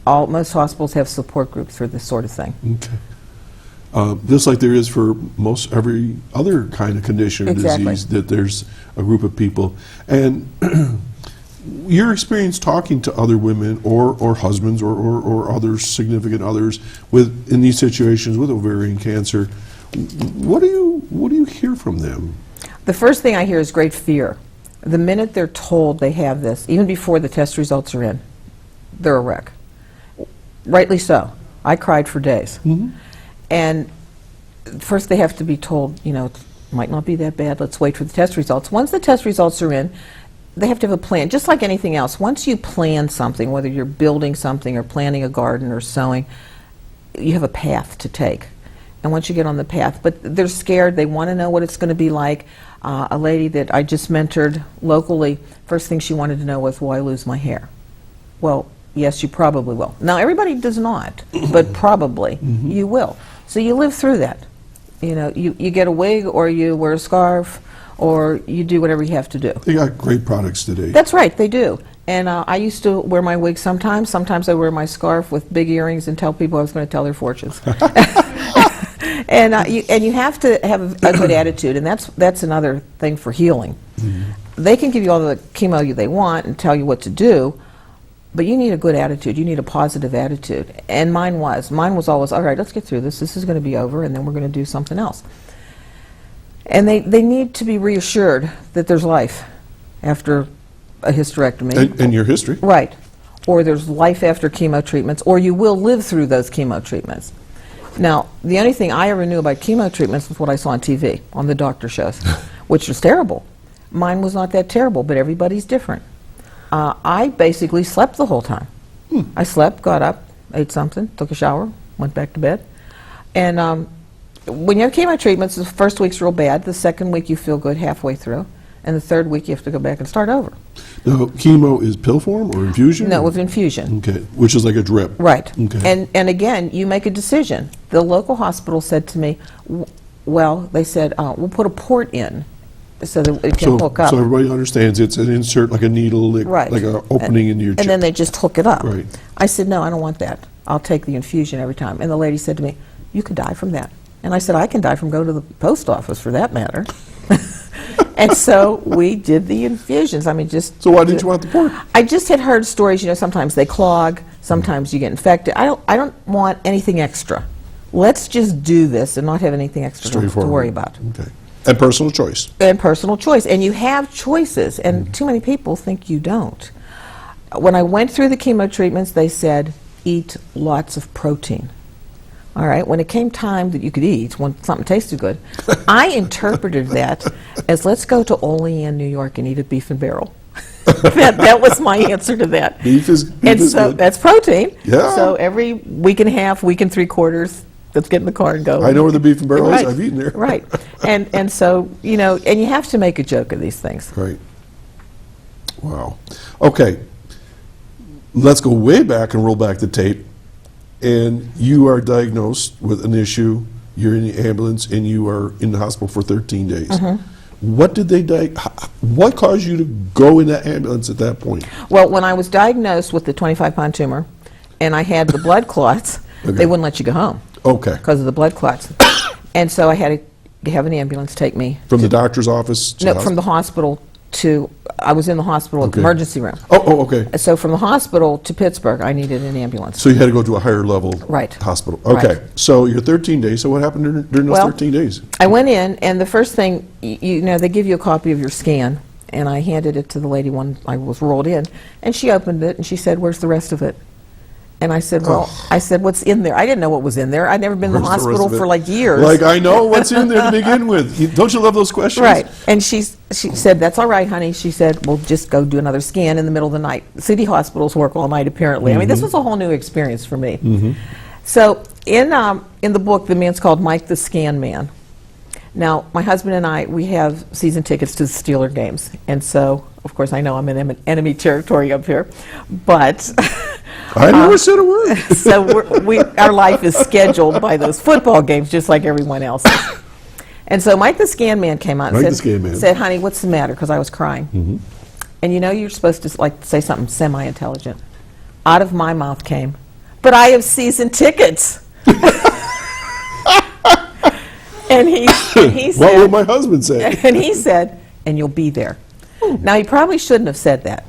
Most hospitals have support groups for this sort of thing. Okay. Just like there is for most every other kind of condition or Exactly. disease, that there's a group of people. And your experience talking to other women or husbands or other significant others in these situations with ovarian cancer, what do you hear from them? The first thing I hear is great fear. The minute they're told they have this, even before the test results are in, they're a wreck. Rightly so. I cried for days. And first they have to be told, it might not be that bad, let's wait for the test results. Once the test results are in, they have to have a plan, just like anything else. Once you plan something, whether you're building something or planting a garden or sowing, you have a path to take. And once you get on the path, but they're scared, they want to know what it's going to be like. A lady that I just mentored locally, first thing she wanted to know was, will I lose my hair? Well, yes, you probably will. Now, everybody does not, but probably you will. So you live through that. You get a wig, or you wear a scarf, or you do whatever you have to do. They got great products today. That's right, they do. And I used to wear my wig sometimes. Sometimes I wear my scarf with big earrings and tell people I was going to tell their fortunes. And you have to have a good attitude, and that's another thing for healing. They can give you all the chemo they want and tell you what to do, but you need a good attitude. You need a positive attitude. And mine was always, all right, let's get through this. This is going to be over, and then we're going to do something else. And they need to be reassured that there's life after a hysterectomy. And your history. Right. Or there's life after chemo treatments, or you will live through those chemo treatments. Now, the only thing I ever knew about chemo treatments was what I saw on TV, on the doctor shows, which was terrible. Mine was not that terrible, but everybody's different. I basically slept the whole time. I slept, got up, ate something, took a shower, went back to bed. And when you have chemo treatments, the first week's real bad. The second week you feel good halfway through. And the third week you have to go back and start over. Now, chemo is pill form or infusion? No, with infusion. Okay, which is like a drip. Right. Okay. And again, you make a decision. The local hospital said to me, they said, we'll put a port in so that it can hook up. So everybody understands it's an insert, like a needle, Right. like an opening into your chest. And then they just hook it up. Right. I said, no, I don't want that. I'll take the infusion every time. And the lady said to me, you could die from that. And I said, I can die from going to the post office for that matter. And so we did the infusions. So why didn't you want the port? I just had heard stories, sometimes they clog, sometimes you get infected. I don't want anything extra. Let's just do this and not have anything extra to worry about. Okay. And personal choice. And personal choice. And you have choices, and too many people think you don't. When I went through the chemo treatments, they said, eat lots of protein. All right, when it came time that you could eat, when something tasted good, I interpreted that as, let's go to Olean, New York and eat a beef and barrel. that was my answer to that. Beef is good. That's protein. Yeah. So every week and a half, week and 3/4, let's get in the car and go. I know where the beef and barrel Right. is. I've eaten there. Right. And so, and you have to make a joke of these things. Right. Wow. Okay. Let's go way back and roll back the tape. And you are diagnosed with an issue, you're in the ambulance, and you are in the hospital for 13 days. What did what caused you to go in that ambulance at that point? Well, when I was diagnosed with the 25-pound tumor and I had the blood clots, they wouldn't let you go home Okay. because of the blood clots. And so I had to have an ambulance take me. From the doctor's office to No, from the hospital I was in the hospital at the Okay. emergency room. Oh, okay. So from the hospital to Pittsburgh, I needed an ambulance. So you had to go to a higher level Right. hospital. Okay. Right. So you're 13 days. So what happened during those Well, 13 days? I went in, and the first thing, you know, they give you a copy of your scan, and I handed it to the lady when I was rolled in, and she opened it, and she said, "Where's the rest of it?" And I said, "Well," I said, "what's in there?" I didn't know what was in there. I'd never been in the Where's the rest hospital of it? for like years. Like, I know what's in there to begin with. Don't you love those questions? Right. And she said, "That's all right, honey." She said, "We'll just go do another scan in the middle of the night." City hospitals work all night, apparently. I mean, this was a whole new experience for me. So in the book, the man's called Mike the Scan Man. Now, my husband and I, we have season tickets to the Steeler games. And so, of course, I know I'm in enemy territory up here. But I never said a word. so our life is scheduled by those football games, just like everyone else's. And so Mike the Scan Man came out and Mike the Scan Man. said, "Honey, what's the matter?" Because I was crying. And you know, you're supposed to like say something semi-intelligent. Out of my mouth came, "But I have season tickets." and he said, What will my husband say? and he said, "And you'll be there." Now, he probably shouldn't have said that.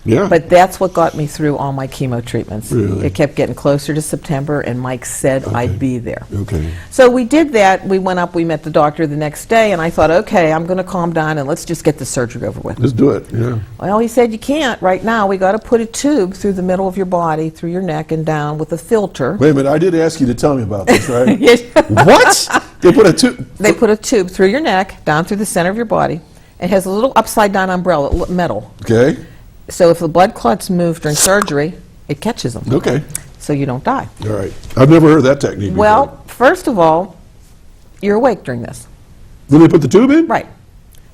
Yeah. But that's what got me through all my chemo treatments. Really? It kept getting closer to September, and Mike said I'd be there. Okay. So we did that. We went up, we met the doctor the next day, and I thought, okay, I'm going to calm down and let's just get the surgery over with. Let's do it. Yeah. Well, he said, you can't right now. We got to put a tube through the middle of your body, through your neck and down with a filter. Wait a minute. I did ask you to tell me about this, right? Yes. What? They put a tube. They put a tube through your neck, down through the center of your body. It has a little upside-down umbrella, metal. Okay. So if the blood clots move during surgery, it catches them. Okay. So you don't die. All right. I've never heard that technique before. Well, first of all, you're awake during this. When they put the tube in? Right.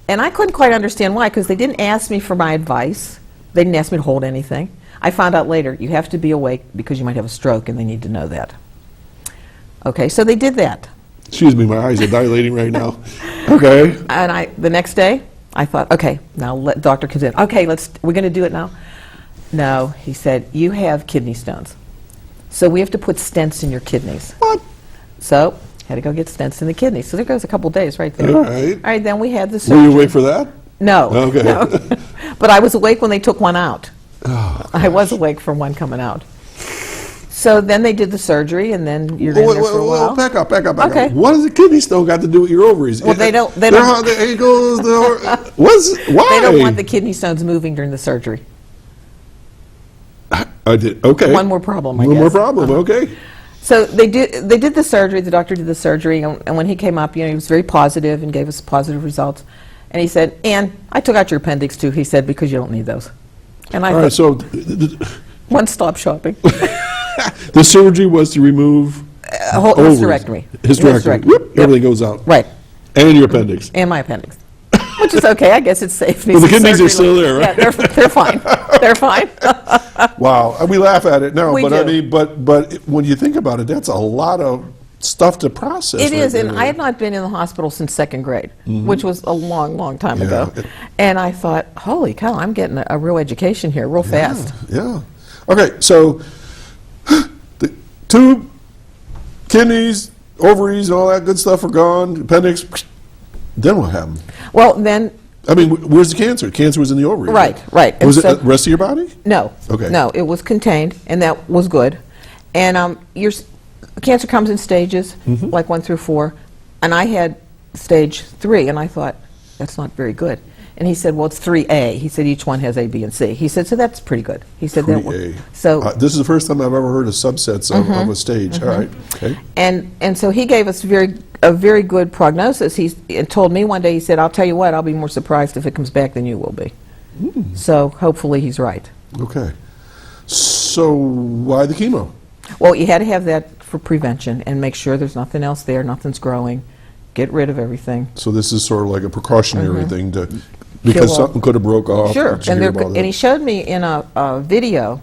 And I couldn't quite understand why, because they didn't ask me for my advice. They didn't ask me to hold anything. I found out later, you have to be awake because you might have a stroke, and they need to know that. Okay, so they did that. Excuse me, my eyes are dilating right now. Okay. And the next day, I thought, okay, now let doctor comes in. Okay, we're going to do it now. No, he said, you have kidney stones. So we have to put stents in your kidneys. What? So, had to go get stents in the kidneys. So there goes a couple days right there. All right. All right, then we had the Were surgery. you awake for that? No. Okay. No. But I was awake when they took one out. Oh, I was awake for one coming out. So then they did the surgery, and then you're in there for a while. Back up. Okay. What does a kidney stone got to do with your ovaries? Well, they don't- They're how the ankles. Why? They don't want the kidney stones moving during the surgery. I did. Okay. One more problem, I One more guess. problem. Okay. So they did the surgery, the doctor did the surgery, and when he came up, you know, he was very positive and gave us positive results. And he said, "And I took out your appendix too," he said, "because you don't need those." And I All right. thought, So one-stop shopping. the surgery was to remove A whole ovaries. hysterectomy. Hysterectomy. Whoop, Yep. everything goes out. Right, And your appendix. and my appendix. Which is okay, I guess it's safe. Well, the kidneys are still there, right? Yeah, they're fine. They're fine. Wow. And we laugh at it now, We but I do. mean, but when you think about it, that's a lot of stuff to process. It right is, and there. I had not been in the hospital since second grade, which was a long, long time ago. Yeah. And I thought, holy cow, I'm getting a real education here, real fast. Yeah. Okay, so the tube, kidneys, ovaries, and all that good stuff are gone. Appendix. Then what happened? Well, then, I mean, where's the cancer? Cancer was in the ovary. Right. And Was it so- the rest of your body? no. Okay. No, it was contained, and that was good. And cancer comes in stages, Mm-hmm. like 1 through 4, and I had stage 3, and I thought, that's not very good. And he said, well, it's 3A. He said, each one has A, B, and C. He said, so that's pretty good. He said, that 3A. so, This is the first time I've ever heard of subsets of a stage. All right. Okay. and so he gave us a very good prognosis. He told me one day, he said, I'll tell you what, I'll be more surprised if it comes back than you will be. So hopefully he's right. Okay. So why the chemo? Well, you had to have that for prevention and make sure there's nothing else there, nothing's growing, get rid of everything. So this is sort of like a precautionary thing to, Kill because off- something could have broke off. Sure, Did you and, hear about and that? he showed me in a video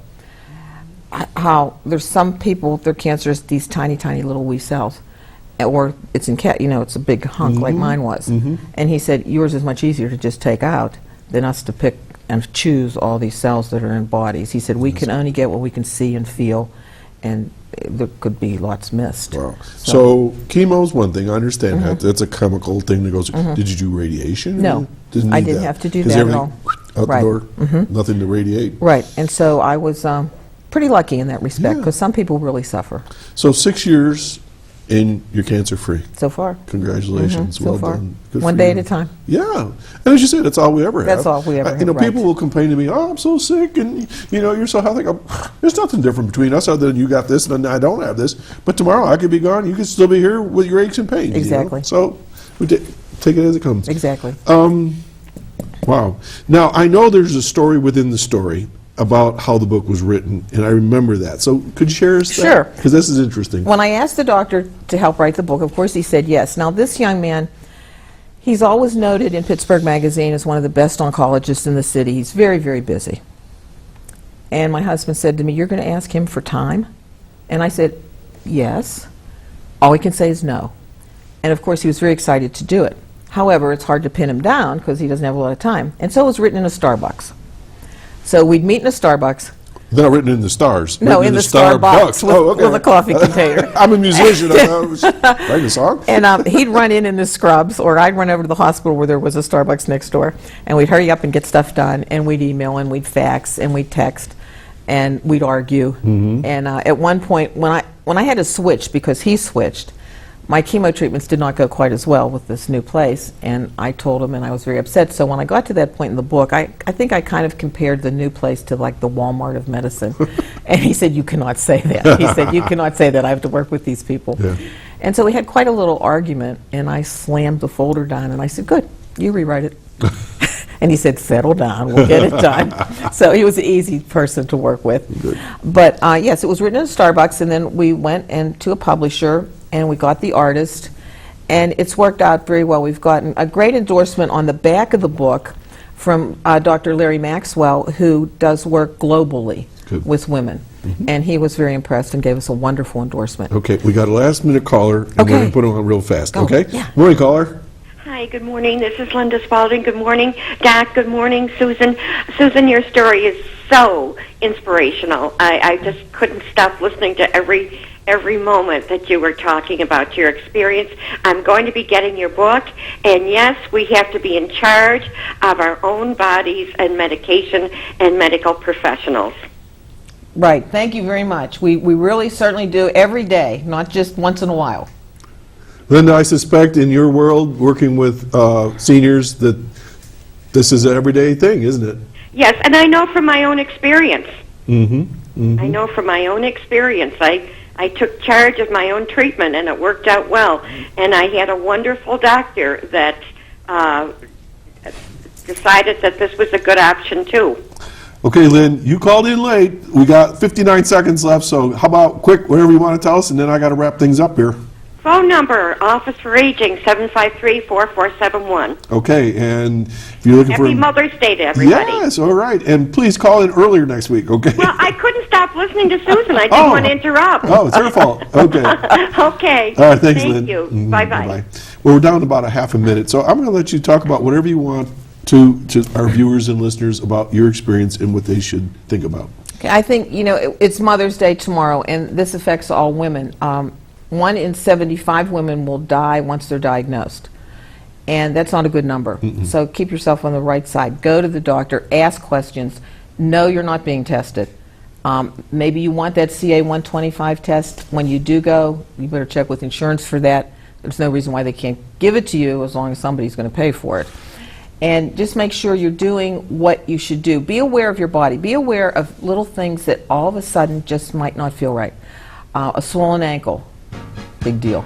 how there's some people, their cancer is these tiny, tiny little wee cells. Or it's in cat, you know, it's a big hunk like mine was. And he said, yours is much easier to just take out than us to pick and choose all these cells that are in bodies. He said, we can only get what we can see and feel, and there could be lots missed. Wow. So chemo's one thing. I understand that. That's a chemical thing that goes. Did you do radiation? No, Didn't I need didn't that. have to do 'Cause that at everything all. Out Right. the door. Nothing to radiate. Right, and so I was pretty lucky in that respect, Yeah. because some people really suffer So 6 years, and you're cancer free. so far. Congratulations. So Well far. done. Good One for day you. at a time. Yeah, and as you said, that's all we ever have. That's all we ever have, You know, right. people will complain to me, "Oh, I'm so sick," and you're so healthy. I go, there's nothing different between us other than you got this and I don't have this. But tomorrow I could be gone. You could still be here with your aches and pains. Exactly. So we take it as it comes. Exactly. Wow. Now I know there's a story within the story about how the book was written, and I remember that. So could you share us that? Sure. Because this is interesting. When I asked the doctor to help write the book, of course he said yes. Now this young man, he's always noted in Pittsburgh Magazine as one of the best oncologists in the city. He's very, very busy. And my husband said to me, "You're going to ask him for time?" And I said, "Yes." All he can say is no. And of course he was very excited to do it. However, it's hard to pin him down because he doesn't have a lot of time. And so it was written in a Starbucks. So we'd meet in a Starbucks. Not written in the stars. No, written in the Starbucks with a coffee container. I'm a musician. I thought I was writing a song. And he'd run in his scrubs, or I'd run over to the hospital where there was a Starbucks next door, and we'd hurry up and get stuff done, and we'd email, and we'd fax, and we'd text, and we'd argue. And at one point, when I had to switch, because he switched, my chemo treatments did not go quite as well with this new place, and I told him, and I was very upset. So when I got to that point in the book, I think I kind of compared the new place to like the Walmart of medicine. And he said, "You cannot say that." He said, "You cannot say that. I have to work with these people." Yeah. And so we had quite a little argument, and I slammed the folder down, and I said, "Good, you rewrite it." And he said, "Settle down, we'll get it done." So he was an easy person to work with. Good. But yes, it was written in a Starbucks, and then we went to a publisher, and we got the artist, and it's worked out very well. We've gotten a great endorsement on the back of the book from Dr. Larry Maxwell, who does work globally Good. with women. And he was very impressed and gave us a wonderful endorsement. Okay, we got a last minute caller, and Okay. we're going to put him on real fast, Go. okay? Yeah. Morning, caller. Hi, good morning. This is Linda Spalding. Good morning, Doc. Good morning, Susan. Susan, your story is so inspirational. I just couldn't stop listening to every moment that you were talking about your experience. I'm going to be getting your book, and yes, we have to be in charge of our own bodies and medication and medical professionals. Right, thank you very much. We really certainly do every day, not just once in a while. Linda, I suspect in your world, working with seniors, that this is an everyday thing, isn't it? Yes, and I know from my own experience. I know from my own experience. I took charge of my own treatment, and it worked out well. And I had a wonderful doctor that decided that this was a good option, too. Okay, Lynn, you called in late. We got 59 seconds left, so how about quick, whatever you want to tell us, and then I got to wrap things up here. Phone number, Office for Aging, 753-4471. Okay, and if you're looking Happy for... Mother's Day to everybody. Yes, all right. And please call in earlier next week, okay? Well, I couldn't stop listening to Susan. I didn't want to interrupt. Oh, it's her fault. Okay. Okay. All right, thanks, Thank Lynn. you. Mhm, Bye-bye. Well, we're down to about a half a minute, so I'm going to let you talk about whatever you want to our viewers and listeners about your experience and what they should think about. Okay, I think, it's Mother's Day tomorrow, and this affects all women. 1 in 75 women will die once they're diagnosed, and that's not a good number. So keep yourself on the right side. Go to the doctor, ask questions. No, you're not being tested. Maybe you want that CA 125 test. When you do go, you better check with insurance for that. There's no reason why they can't give it to you as long as somebody's going to pay for it. And just make sure you're doing what you should do. Be aware of your body. Be aware of little things that all of a sudden just might not feel right. A swollen ankle, big deal.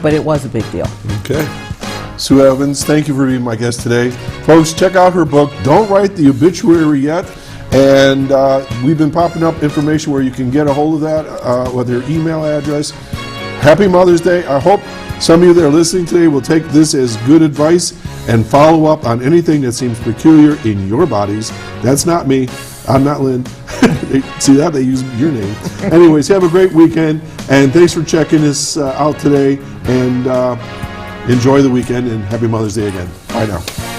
But it was a big deal. Okay. Sue Evans, thank you for being my guest today. Folks, check out her book, Don't Write the Obituary Yet. And we've been popping up information where you can get a hold of that with your email address. Happy Mother's Day. I hope some of you that are listening today will take this as good advice and follow up on anything that seems peculiar in your bodies. That's not me. I'm not Lynn. See that? They use your name. Anyways, have a great weekend, and thanks for checking us out today, and enjoy the weekend, and happy Mother's Day again. Bye now.